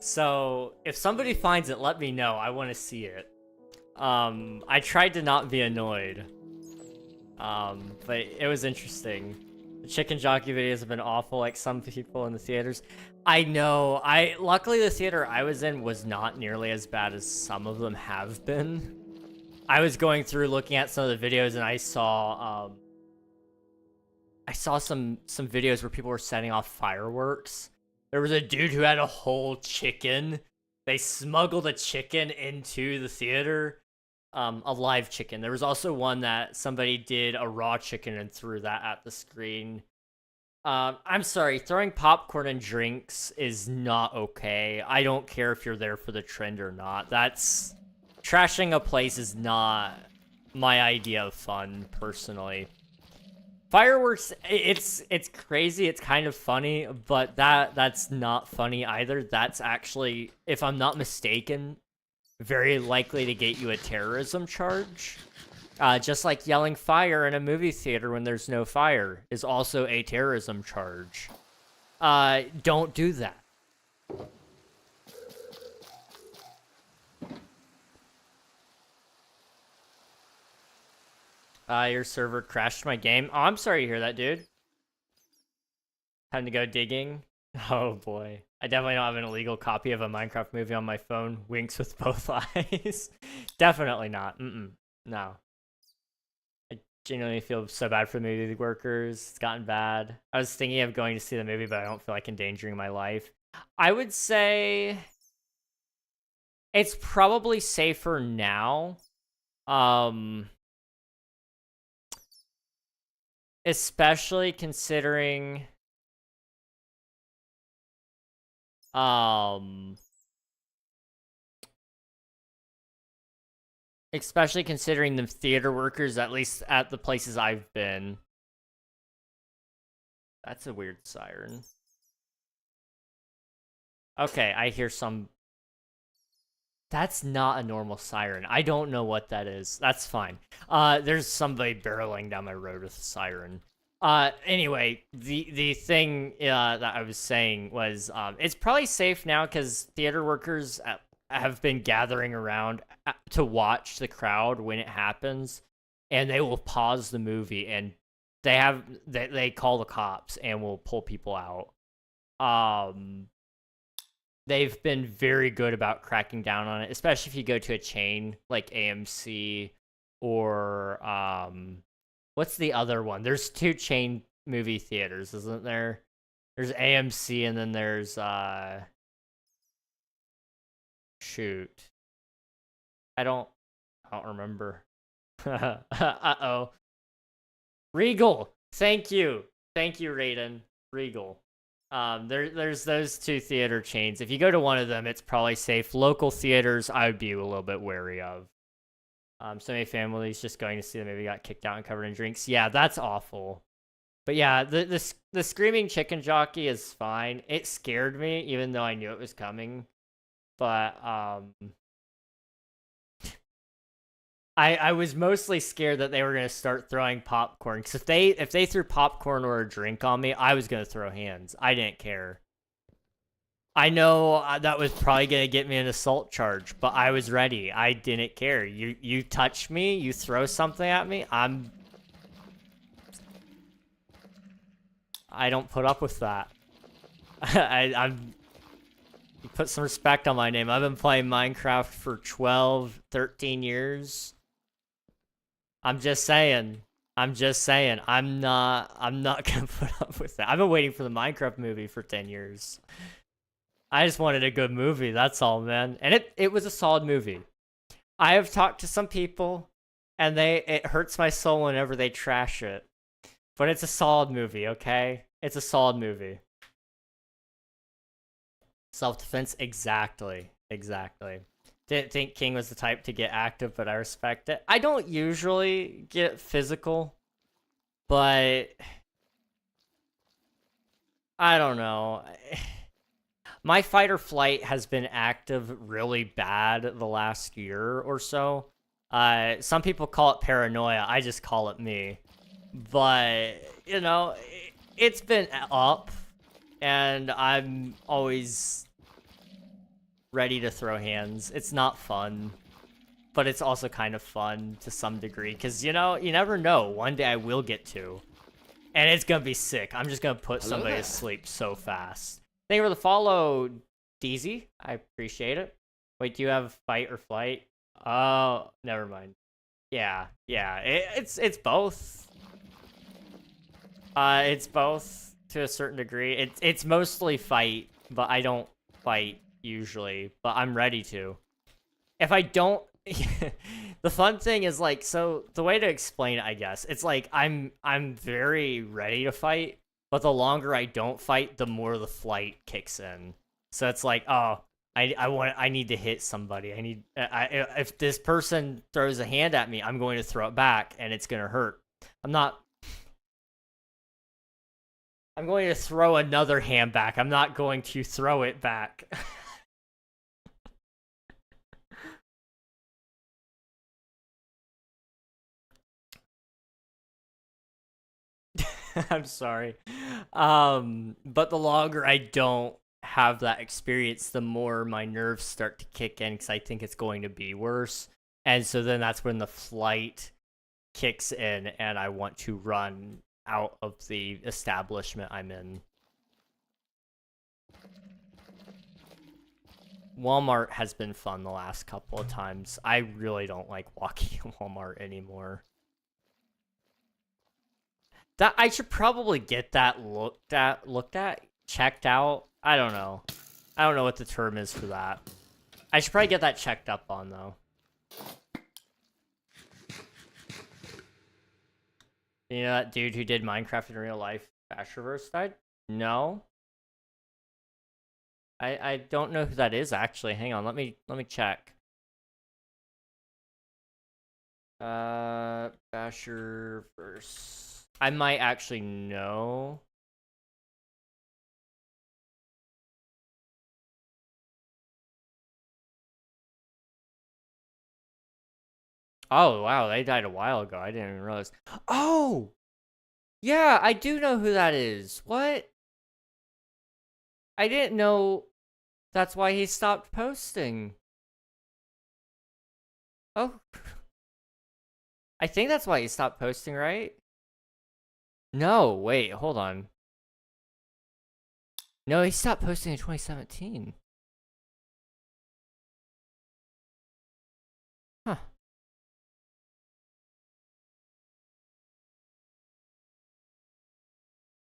So if somebody finds it, let me know. I want to see it. I tried to not be annoyed. But it was interesting. The chicken jockey videos have been awful, like some people in the theaters. I know. Luckily the theater I was in was not nearly as bad as some of them have been. I was going through looking at some of the videos, and I saw some videos where people were setting off fireworks. There was a dude who had a whole chicken. They smuggled a chicken into the theater, a live chicken. There was also one that somebody did a raw chicken and threw that at the screen. I'm sorry, throwing popcorn and drinks is not okay. I don't care if you're there for the trend or not. That's trashing a place is not my idea of fun, personally. Fireworks, it's crazy, it's kind of funny, but that's not funny either. That's actually, if I'm not mistaken, very likely to get you a terrorism charge. Just like yelling fire in a movie theater when there's no fire is also a terrorism charge. Don't do that. Your server crashed my game. Oh, I'm sorry to hear that, dude. Time to go digging. Oh boy. I definitely don't have an illegal copy of a Minecraft movie on my phone. Winks with both eyes. Definitely not. No. I genuinely feel so bad for the movie workers. It's gotten bad. I was thinking of going to see the movie, but I don't feel like endangering my life. I would say it's probably safer now. Especially considering the theater workers, at least at the places I've been. That's a weird siren. Okay, I hear some. That's not a normal siren. I don't know what that is. That's fine. There's somebody barreling down my road with a siren. Anyway, the thing that I was saying was, it's probably safe now because theater workers have been gathering around to watch the crowd when it happens, and they will pause the movie and they call the cops and will pull people out. They've been very good about cracking down on it, especially if you go to a chain like AMC or what's the other one? There's 2 chain movie theaters, isn't there? There's AMC and then there's shoot. I don't remember. Uh-oh. Regal. Thank you, Raiden. Regal. There's those 2 theater chains. If you go to one of them, it's probably safe. Local theaters, I would be a little bit wary of. So many families just going to see the movie got kicked out and covered in drinks. Yeah, that's awful. But yeah, the screaming chicken jockey is fine. It scared me, even though I knew it was coming. But I was mostly scared that they were gonna start throwing popcorn. Because if they threw popcorn or a drink on me, I was gonna throw hands. I didn't care. I know that was probably gonna get me an assault charge, but I was ready. I didn't care. You touch me, you throw something at me, I don't put up with that. I'm put some respect on my name. I've been playing Minecraft for 12, 13 years. I'm just saying. I'm not gonna put up with that. I've been waiting for the Minecraft movie for 10 years. I just wanted a good movie, that's all, man. And it was a solid movie. I have talked to some people, and it hurts my soul whenever they trash it. But it's a solid movie, okay? It's a solid movie. Self-defense, exactly. Didn't think King was the type to get active, but I respect it. I don't usually get physical, but I don't know. My fight or flight has been active really bad the last year or so. Some people call it paranoia. I just call it me. But, you know, it's been up, and I'm always ready to throw hands. It's not fun, but it's also kind of fun to some degree, because, you know, you never know. One day I will get to, and it's gonna be sick. I'm just gonna put somebody to sleep so fast. Thank you for the follow, DZ. I appreciate it. Wait, do you have fight or flight? Oh, never mind. Yeah, it's both. It's both to a certain degree. It's mostly fight, but I don't fight usually, but I'm ready to. If I don't, the fun thing is, like, so the way to explain it, I guess, it's like I'm very ready to fight, but the longer I don't fight, the more the flight kicks in. So it's like, oh, I need to hit somebody. If this person throws a hand at me, I'm going to throw it back and it's going to hurt. I'm going to throw another hand back. I'm not going to throw it back. I'm sorry. But the longer I don't have that experience, the more my nerves start to kick in because I think it's going to be worse. And so then that's when the flight kicks in and I want to run out of the establishment I'm in. Walmart has been fun the last couple of times. I really don't like walking in Walmart anymore. That I should probably get that looked at, checked out. I don't know. I don't know what the term is for that. I should probably get that checked up on though. You know that dude who did Minecraft in real life, Bash Reverse died? No. I don't know who that is actually. Hang on, let me check. Basher verse. I might actually know. Oh wow, they died a while ago. I didn't even realize. Oh, yeah, I do know who that is. What? I didn't know. That's why he stopped posting. Oh. I think that's why he stopped posting, right? No, wait, hold on. No, he stopped posting in 2017. Huh.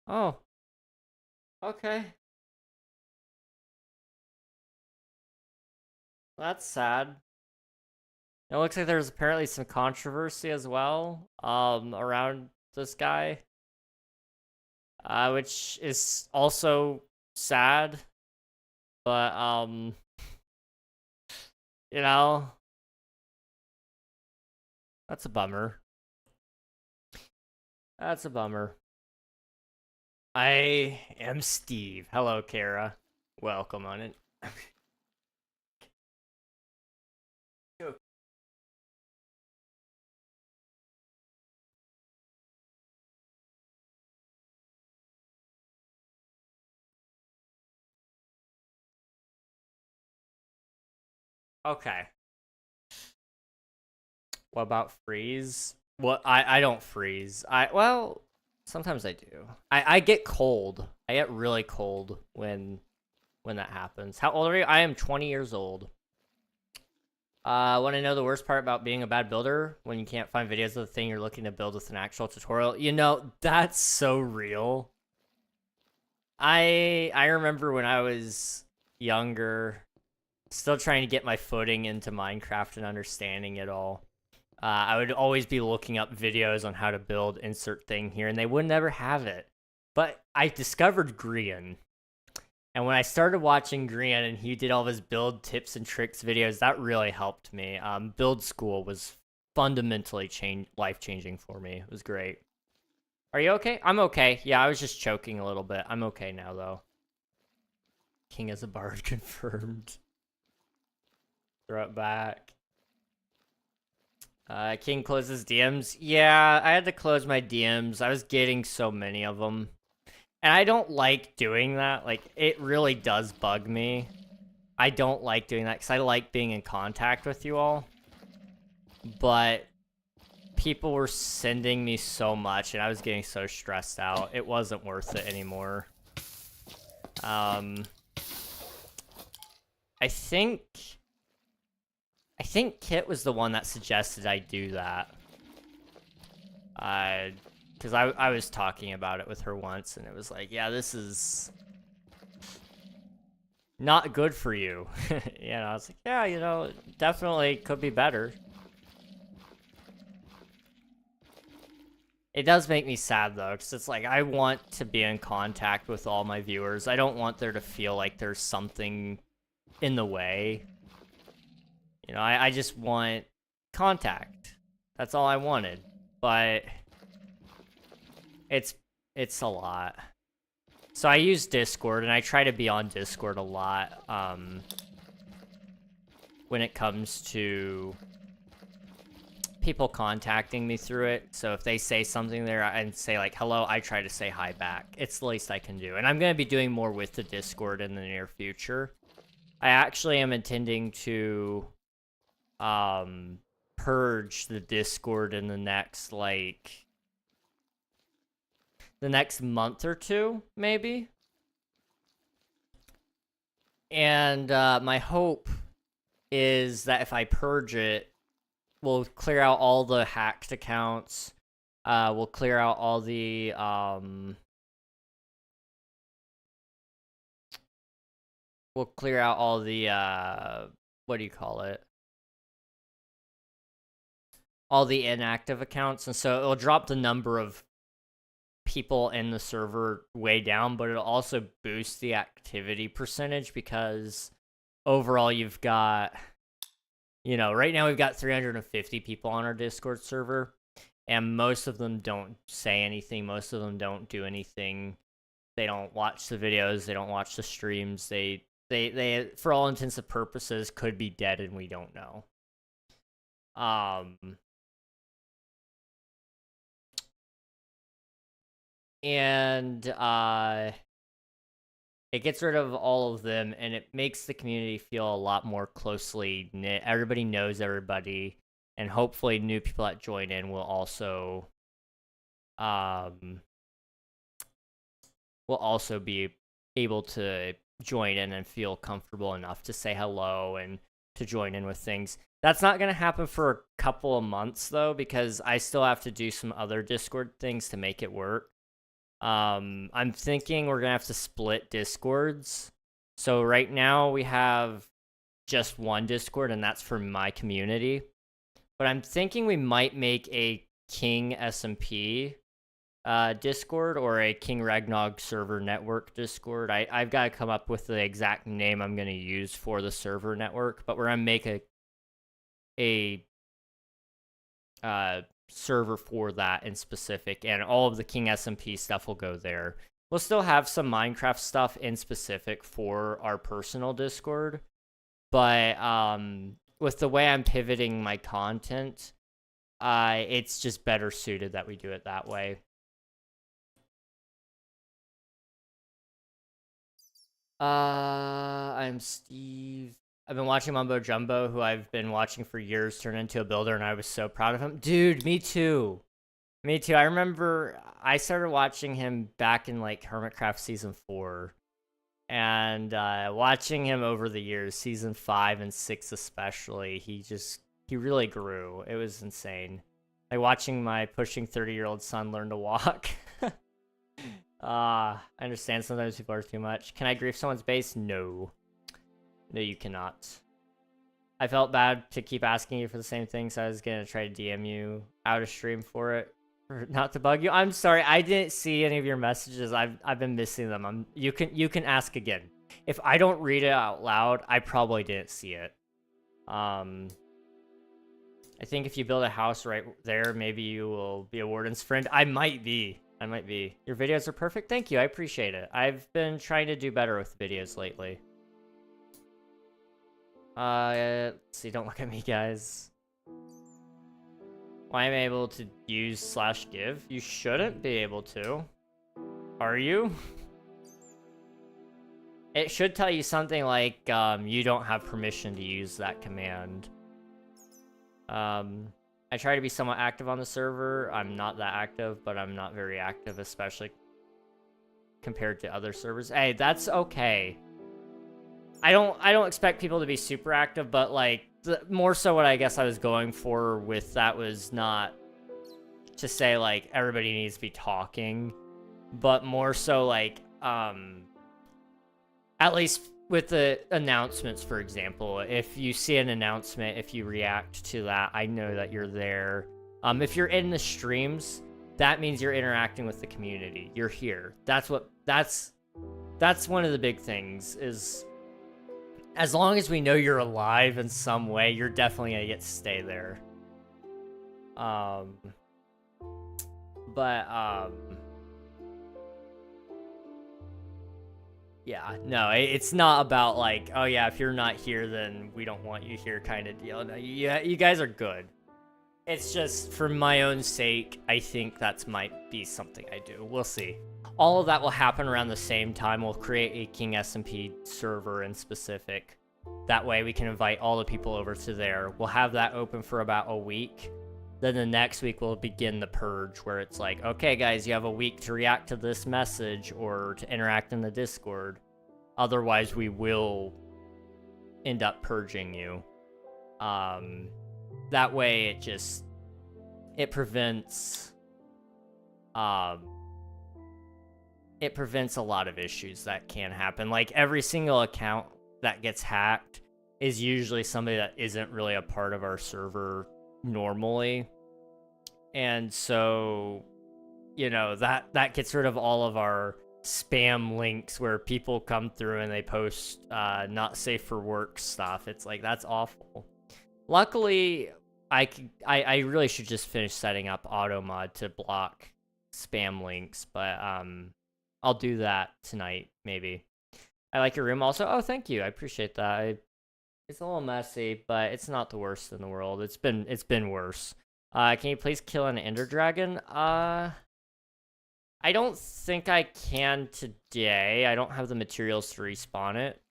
Oh. Okay. That's sad. It looks like there's apparently some controversy as well, around this guy. Which is also sad. But, you know, that's a bummer. That's a bummer. I am Steve. Hello, Kara. Welcome on it. Okay. What about freeze? What I don't freeze. Well, sometimes I do. I get cold. I get really cold when that happens. How old are you? I am 20 years old. Want to know the worst part about being a bad builder? When you can't find videos of the thing you're looking to build with an actual tutorial. You know, that's so real. I remember when I was younger, still trying to get my footing into Minecraft and understanding it all. I would always be looking up videos on how to build insert thing here, and they would never have it. But I discovered Grian. And when I started watching Grian and he did all of his build tips and tricks videos, that really helped me. Build school was fundamentally life-changing for me. It was great. Are you okay? I'm okay. Yeah, I was just choking a little bit. I'm okay now, though. King as a bard confirmed. Throw it back. King closes DMs. Yeah, I had to close my DMs. I was getting so many of them. And I don't like doing that. Like, it really does bug me. I don't like doing that because I like being in contact with you all. But people were sending me so much and I was getting so stressed out. It wasn't worth it anymore. I think Kit was the one that suggested I do that. Because I was talking about it with her once, and it was like, yeah, this is not good for you. You know, I was like, yeah, you know, definitely could be better. It does make me sad, though, because it's like, I want to be in contact with all my viewers. I don't want there to feel like there's something in the way. You know, I just want contact. That's all I wanted. But it's a lot. So I use Discord, and I try to be on Discord a lot when it comes to people contacting me through it. So if they say something there and say like hello, I try to say hi back. It's the least I can do. And I'm going to be doing more with the Discord in the near future. I actually am intending to purge the Discord in the next month or two, maybe. And my hope is that if I purge it, we'll clear out all the hacked accounts. We'll clear out all the what do you call it? All the inactive accounts, and so it'll drop the number of people in the server way down, but it'll also boost the activity percentage because overall you've got, you know, right now we've got 350 people on our Discord server, and most of them don't say anything. Most of them don't do anything. They don't watch the videos. They don't watch the streams. They for all intents and purposes could be dead and we don't know. And it gets rid of all of them, and it makes the community feel a lot more closely knit. Everybody knows everybody, and hopefully new people that join in will also be able to join in and feel comfortable enough to say hello and to join in with things. That's not going to happen for a couple of months, though, because I still have to do some other Discord things to make it work. I'm thinking we're gonna have to split Discords. So right now we have just one Discord, and that's for my community. But I'm thinking we might make a King SMP Discord or a KingRegNog server network Discord. I've got to come up with the exact name I'm gonna use for the server network, but we're gonna make a server for that in specific, and all of the King SMP stuff will go there. We'll still have some Minecraft stuff in specific for our personal Discord, but with the way I'm pivoting my content, it's just better suited that we do it that way. I'm Steve. I've been watching Mumbo Jumbo, who I've been watching for years, turn into a builder, and I was so proud of him. Dude, me too. Me too. I remember I started watching him back in, like, Hermitcraft Season 4. And watching him over the years, Season 5 and 6 especially, he really grew. It was insane. Like, watching my pushing 30-year-old son learn to walk. I understand sometimes people are too much. Can I grief someone's base? No. No, you cannot. I felt bad to keep asking you for the same thing, so I was gonna try to DM you out of stream for it, for not to bug you. I'm sorry, I didn't see any of your messages. I've been missing them. You can ask again. If I don't read it out loud, I probably didn't see it. I think if you build a house right there, maybe you will be a warden's friend. I might be. Your videos are perfect. Thank you. I appreciate it. I've been trying to do better with videos lately. Let's see, don't look at me, guys. Why am I able to use /give? You shouldn't be able to. Are you? It should tell you something like, you don't have permission to use that command. I try to be somewhat active on the server. I'm not that active, but I'm not very active, especially compared to other servers. Hey, that's okay. I don't expect people to be super active, but like more so what I guess I was going for with that was not to say like everybody needs to be talking, but more so like at least with the announcements, for example, if you see an announcement, if you react to that, I know that you're there. If you're in the streams, that means you're interacting with the community. You're here. That's one of the big things is As long as we know you're alive in some way, you're definitely gonna get to stay there. Yeah, no, it's not about like, oh yeah, if you're not here, then we don't want you here kind of deal. No, you guys are good. It's just for my own sake, I think that might be something I do. We'll see. All of that will happen around the same time. We'll create a King SMP server in specific. That way we can invite all the people over to there. We'll have that open for about a week. Then the next week we'll begin the purge where it's like, okay guys, you have a week to react to this message or to interact in the Discord. Otherwise we will end up purging you. That way it prevents a lot of issues that can happen. Like every single account that gets hacked is usually somebody that isn't really a part of our server normally. And so, you know, that gets rid of all of our spam links where people come through and they post not safe for work stuff. It's like, that's awful. Luckily, I really should just finish setting up auto mod to block spam links, but I'll do that tonight, maybe. I like your room also. Oh, thank you. I appreciate that. It's a little messy, but it's not the worst in the world. It's been worse. Can you please kill an ender dragon? I don't think I can today. I don't have the materials to respawn it,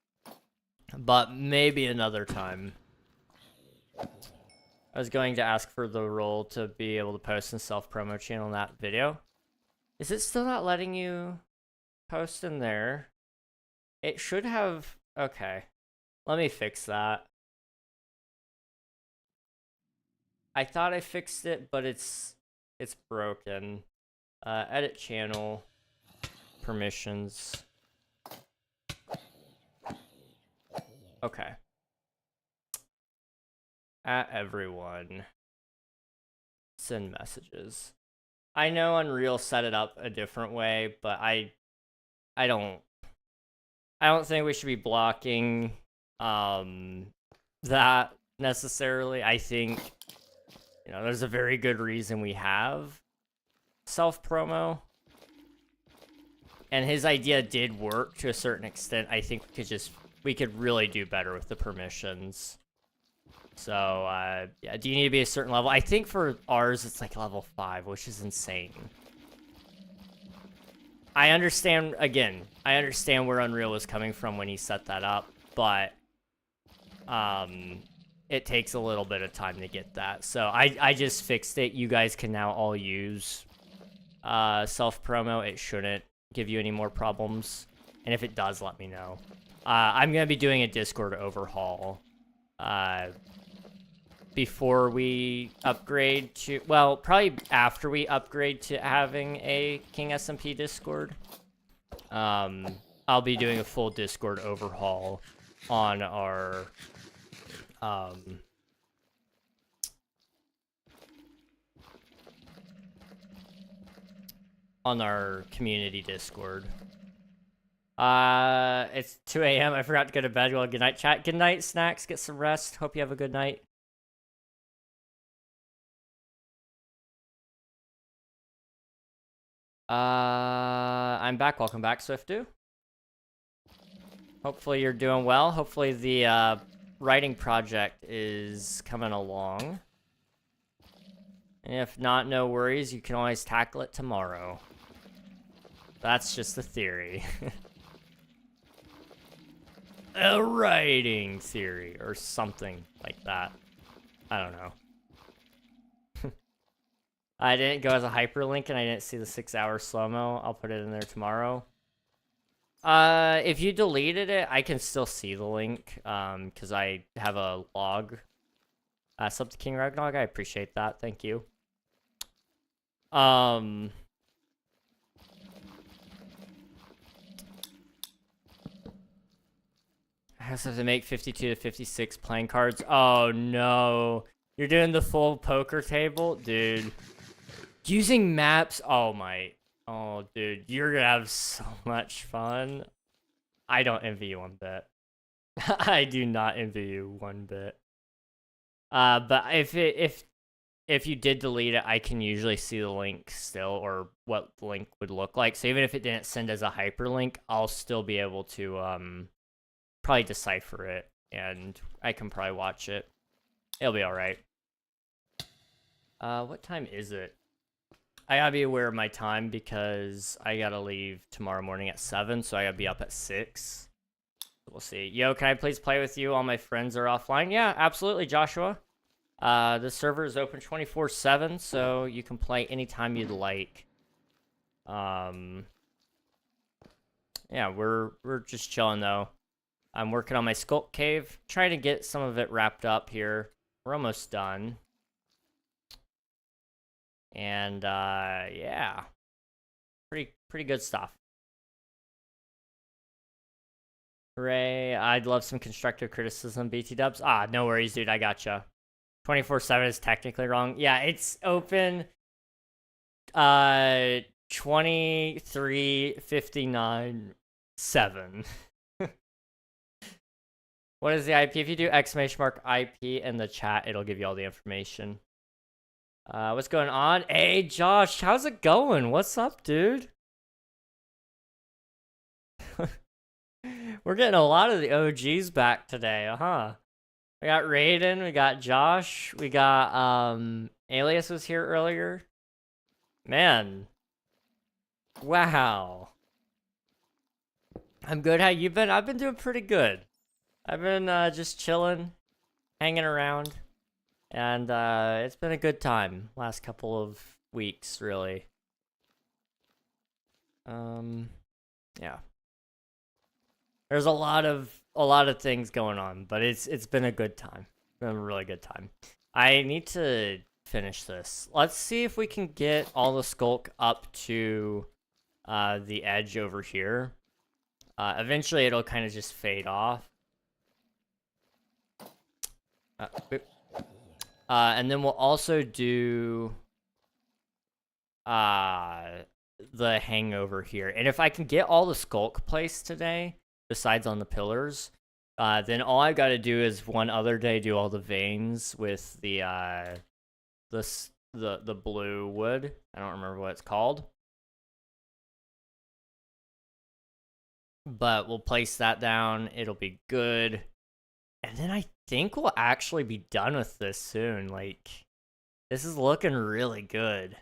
but maybe another time. I was going to ask for the role to be able to post in self-promo channel in that video. Is it still not letting you post in there? It should have... Okay. Let me fix that. I thought I fixed it, but it's broken. Edit channel. Permissions. Okay. At everyone. Send messages. I know Unreal set it up a different way, but I don't think we should be blocking that necessarily. I think, you know, there's a very good reason we have self-promo. And his idea did work to a certain extent. I think we could really do better with the permissions. So, yeah, do you need to be a certain level? I think for ours, it's like level 5, which is insane. I understand where Unreal was coming from when he set that up, but it takes a little bit of time to get that. So I just fixed it. You guys can now all use self-promo. It shouldn't give you any more problems. And if it does, let me know. I'm going to be doing a Discord overhaul before we upgrade to... Well, probably after we upgrade to having a King SMP Discord. I'll be doing a full Discord overhaul on our... on our community Discord. It's 2 a.m. I forgot to go to bed. Well, good night, chat. Good night, Snacks. Get some rest. Hope you have a good night. I'm back. Welcome back, Swiftu. Hopefully you're doing well. Hopefully the writing project is coming along. And if not, no worries. You can always tackle it tomorrow. That's just a theory. A writing theory or something like that. I don't know. I didn't go as a hyperlink and I didn't see the 6-hour slow-mo. I'll put it in there tomorrow. If you deleted it, I can still see the link, because I have a log. Sub to KingRegNog, I appreciate that. Thank you. I also have to make 52 to 56 playing cards. Oh no. You're doing the full poker table? Dude. Using maps? Oh my. Oh dude, you're gonna have so much fun. I don't envy you one bit. I do not envy you one bit. But if you did delete it, I can usually see the link still, or what the link would look like. So even if it didn't send as a hyperlink, I'll still be able to probably decipher it, and I can probably watch it. It'll be all right. What time is it? I gotta be aware of my time because I gotta leave tomorrow morning at 7, so I gotta be up at 6. We'll see. Yo, can I please play with you? All my friends are offline. Yeah, absolutely, Joshua. The server is open 24/7, so you can play anytime you'd like. Yeah, we're just chilling though. I'm working on my sculk cave, trying to get some of it wrapped up here. We're almost done. And yeah, pretty good stuff. Hooray! I'd love some constructive criticism, BT Dubs. Ah, no worries, dude. I gotcha. 24/7 is technically wrong. Yeah, it's open. 23:59:7. What is the IP? If you do !IP in the chat, it'll give you all the information. What's going on? Hey, Josh, how's it going? What's up, dude? We're getting a lot of the OGs back today, huh? We got Raiden, we got Josh, we got Alias was here earlier. Man. Wow. I'm good. How you been? I've been doing pretty good. I've been just chilling, hanging around, and it's been a good time last couple of weeks, really. Yeah. There's a lot of things going on, but it's been a good time. It's been a really good time. I need to finish this. Let's see if we can get all the skulk up to the edge over here. Eventually it'll kind of just fade off. And then we'll also do the hangover here. And if I can get all the skulk placed today, besides on the pillars, then all I got to do is one other day do all the veins with the blue wood. I don't remember what it's called. But we'll place that down. It'll be good. And then I think we'll actually be done with this soon. Like, this is looking really good.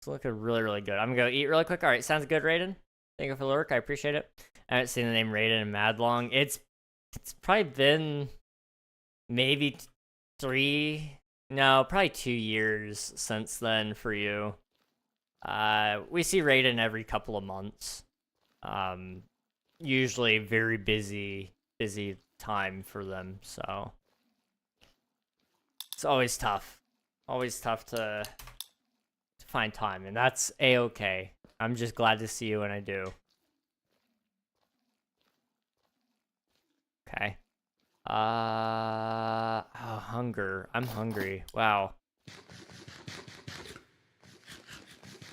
It's looking really, really good. I'm going to go eat really quick. All right, sounds good, Raiden. Thank you for the work. I appreciate it. I haven't seen the name Raiden in mad long. It's probably been maybe probably 2 years since then for you. We see Raiden every couple of months. Usually very busy time for them, so it's always tough to find time, and that's a-okay. I'm just glad to see you when I do. Okay. Hunger. I'm hungry. Wow.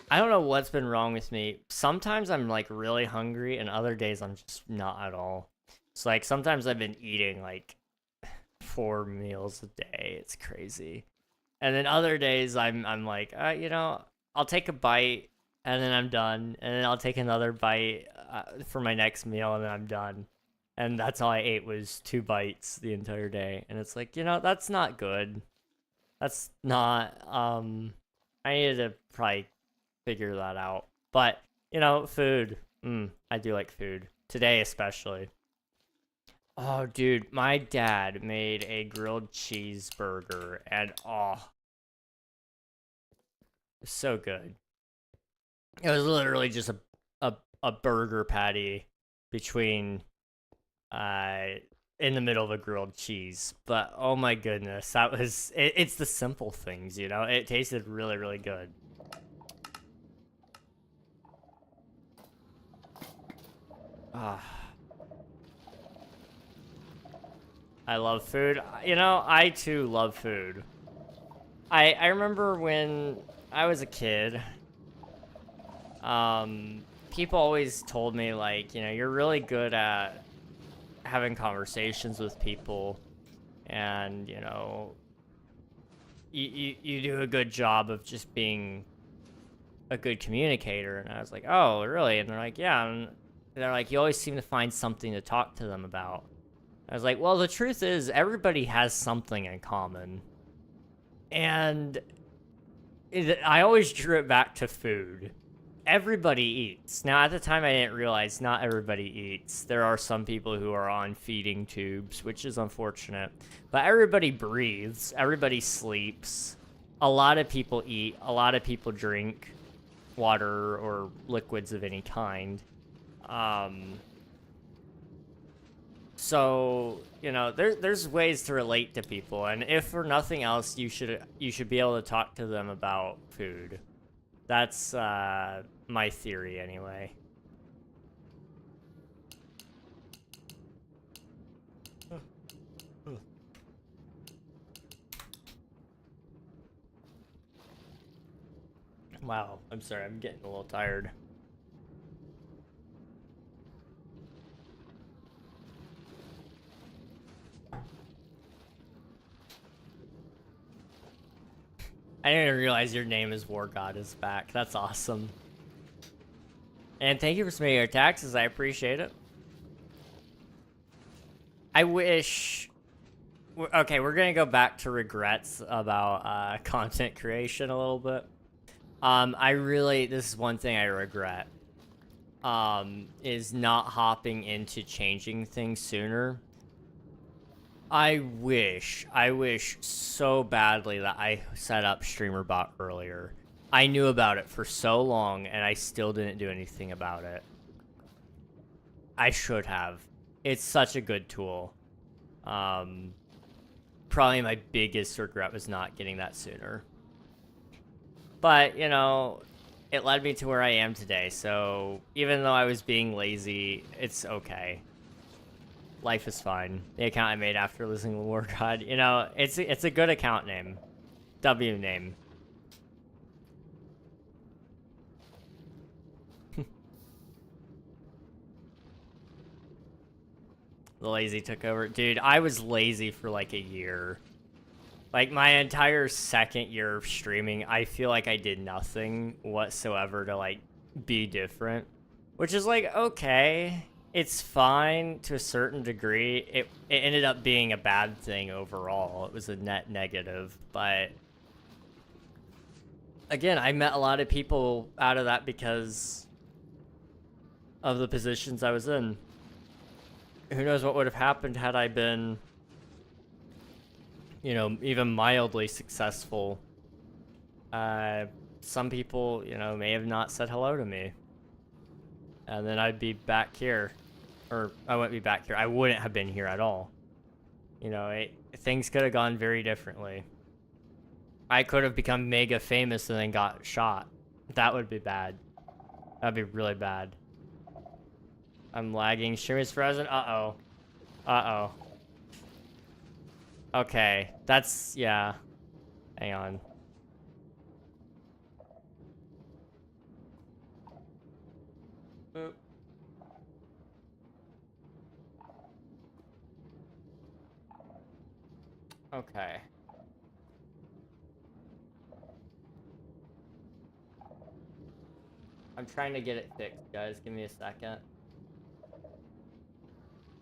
I don't know what's been wrong with me. Sometimes I'm like really hungry, and other days I'm just not at all. It's like sometimes I've been eating like 4 meals a day. It's crazy. And then other days I'm like, I'll take a bite and then I'm done. And then I'll take another bite for my next meal and then I'm done. And that's all I ate was 2 bites the entire day. And it's like, that's not good. That's not, I needed to probably figure that out. But, food. I do like food. Today especially. Oh, dude, my dad made a grilled cheeseburger, and it's so good. It was literally just a burger patty between in the middle of a grilled cheese. But oh my goodness, that was it's the simple things, It tasted really, really good. I love food. I too love food. I remember when I was a kid, people always told me, like, you're really good at having conversations with people, and you know, you do a good job of just being a good communicator. And I was like, oh, really? And they're like, yeah. And they're like, you always seem to find something to talk to them about. I was like, well, the truth is everybody has something in common. And I always drew it back to food. Everybody eats. Now, at the time, I didn't realize not everybody eats. There are some people who are on feeding tubes, which is unfortunate. But everybody breathes. Everybody sleeps. A lot of people eat. A lot of people drink water or liquids of any kind. So, you know, there's ways to relate to people, and if for nothing else, you should be able to talk to them about food. That's my theory anyway. Wow, I'm sorry, I'm getting a little tired. I didn't even realize your name is War God is back. That's awesome. And thank you for submitting your taxes. I appreciate it. I wish... Okay, we're going to go back to regrets about content creation a little bit. This is one thing I regret. Is not hopping into changing things sooner. I wish so badly that I set up StreamerBot earlier. I knew about it for so long, and I still didn't do anything about it. I should have. It's such a good tool. Probably my biggest regret was not getting that sooner. But, you know, it led me to where I am today, so even though I was being lazy, it's okay. Life is fine. The account I made after listening to War God, you know, it's a good account name. W name. The lazy took over. Dude, I was lazy for like a year. Like my entire second year of streaming, I feel like I did nothing whatsoever to like be different. Which is like, okay. It's fine to a certain degree. It ended up being a bad thing overall. It was a net negative, but again, I met a lot of people out of that because of the positions I was in. Who knows what would have happened had I been, you know, even mildly successful. Some people, you know, may have not said hello to me. And then I'd be back here. Or I wouldn't be back here. I wouldn't have been here at all. You know, things could have gone very differently. I could have become mega famous and then got shot. That would be bad. That'd be really bad. I'm lagging. Stream is frozen. Uh-oh. Uh-oh. Okay. That's... yeah. Hang on. Boop. Okay. I'm trying to get it fixed, guys. Give me a second.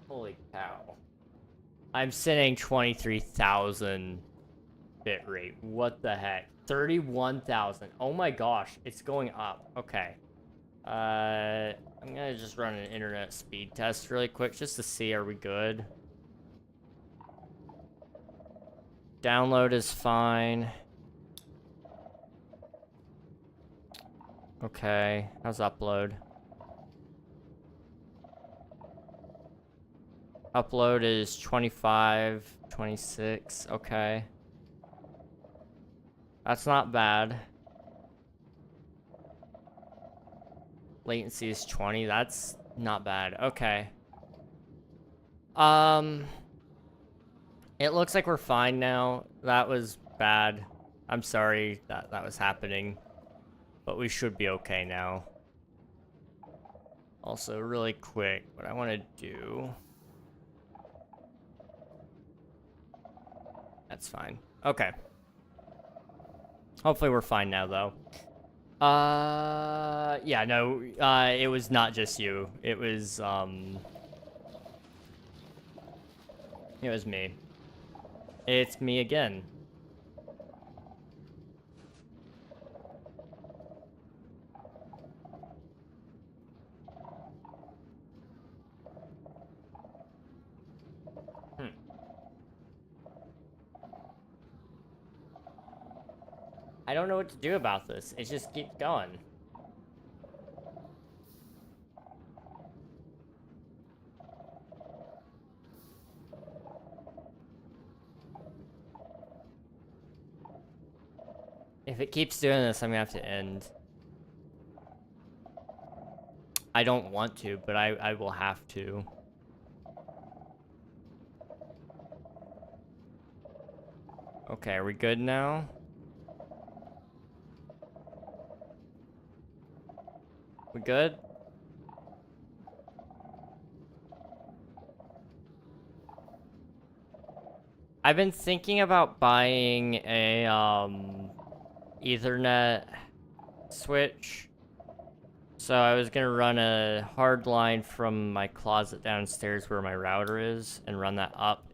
Holy cow. I'm sending 23,000 bit rate. What the heck? 31,000. Oh my gosh. It's going up. Okay. I'm gonna just run an internet speed test really quick just to see, are we good? Download is fine. Okay, how's upload? Upload is 25, 26, okay. That's not bad. Latency is 20, that's not bad, okay. It looks like we're fine now. That was bad. I'm sorry that was happening. But we should be okay now. Also, really quick, what I want to do... That's fine. Okay. Hopefully we're fine now, though. Yeah, no, it was not just you. It was me. It's me again. I don't know what to do about this. It just keeps going. If it keeps doing this, I'm gonna have to end. I don't want to, but I will have to. Okay, are we good now? We good? I've been thinking about buying a Ethernet switch. So I was gonna run a hard line from my closet downstairs where my router is and run that up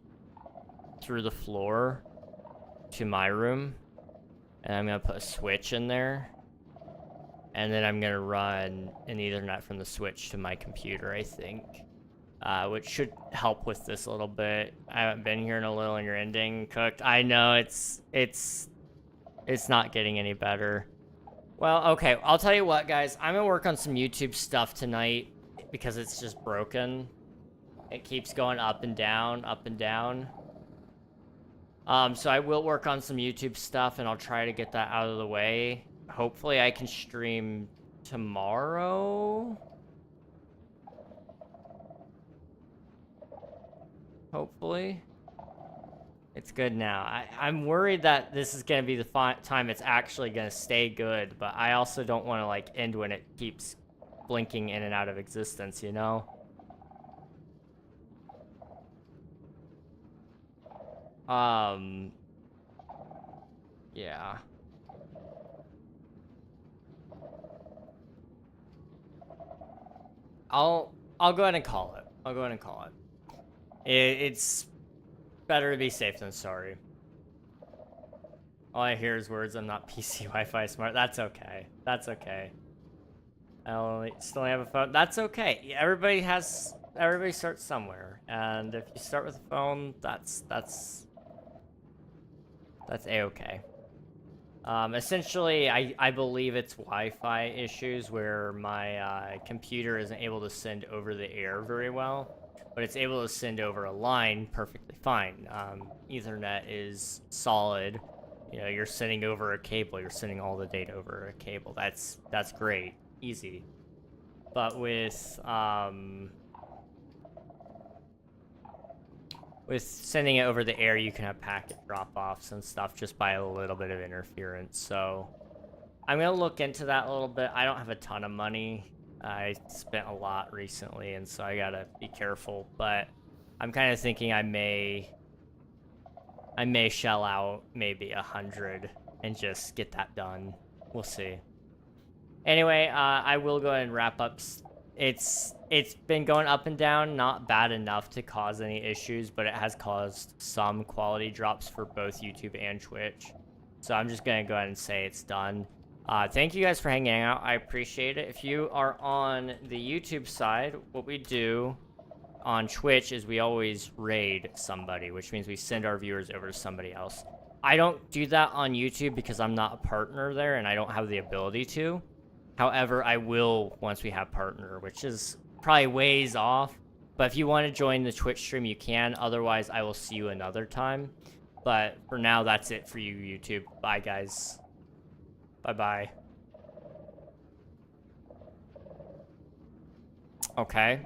through the floor to my room. And I'm gonna put a switch in there. And then I'm gonna run an Ethernet from the switch to my computer, I think. Which should help with this a little bit. I haven't been here in a little and you're ending cooked. I know it's not getting any better. Well, okay, I'll tell you what, guys. I'm gonna work on some YouTube stuff tonight because it's just broken. It keeps going up and down, up and down. So I will work on some YouTube stuff and I'll try to get that out of the way. Hopefully I can stream tomorrow. Hopefully. It's good now. I'm worried that this is going to be the time it's actually going to stay good, but I also don't want to, like, end when it keeps blinking in and out of existence, you know? Yeah. I'll go ahead and call it. I'll go ahead and call it. It's better to be safe than sorry. All I hear is words, I'm not PC Wi-Fi smart. That's okay. That's okay. I still have a phone. That's okay. Everybody starts somewhere. And if you start with a phone, that's a-okay. Essentially, I believe it's Wi-Fi issues where my computer isn't able to send over the air very well. But it's able to send over a line perfectly fine. Ethernet is solid. You know, you're sending over a cable. You're sending all the data over a cable. That's great, easy. But with sending it over the air, you can have packet drop-offs and stuff just by a little bit of interference. So I'm gonna look into that a little bit. I don't have a ton of money. I spent a lot recently, and so I gotta be careful, but I'm kind of thinking I may shell out maybe 100 and just get that done. We'll see. Anyway, I will go ahead and wrap up. It's been going up and down, not bad enough to cause any issues, but it has caused some quality drops for both YouTube and Twitch. So I'm just gonna go ahead and say it's done. Thank you guys for hanging out. I appreciate it. If you are on the YouTube side, what we do on Twitch is we always raid somebody, which means we send our viewers over to somebody else. I don't do that on YouTube because I'm not a partner there and I don't have the ability to. However, I will once we have partner, which is probably ways off. But if you want to join the Twitch stream, you can. Otherwise, I will see you another time. But for now, that's it for you, YouTube. Bye, guys. Bye-bye. Okay.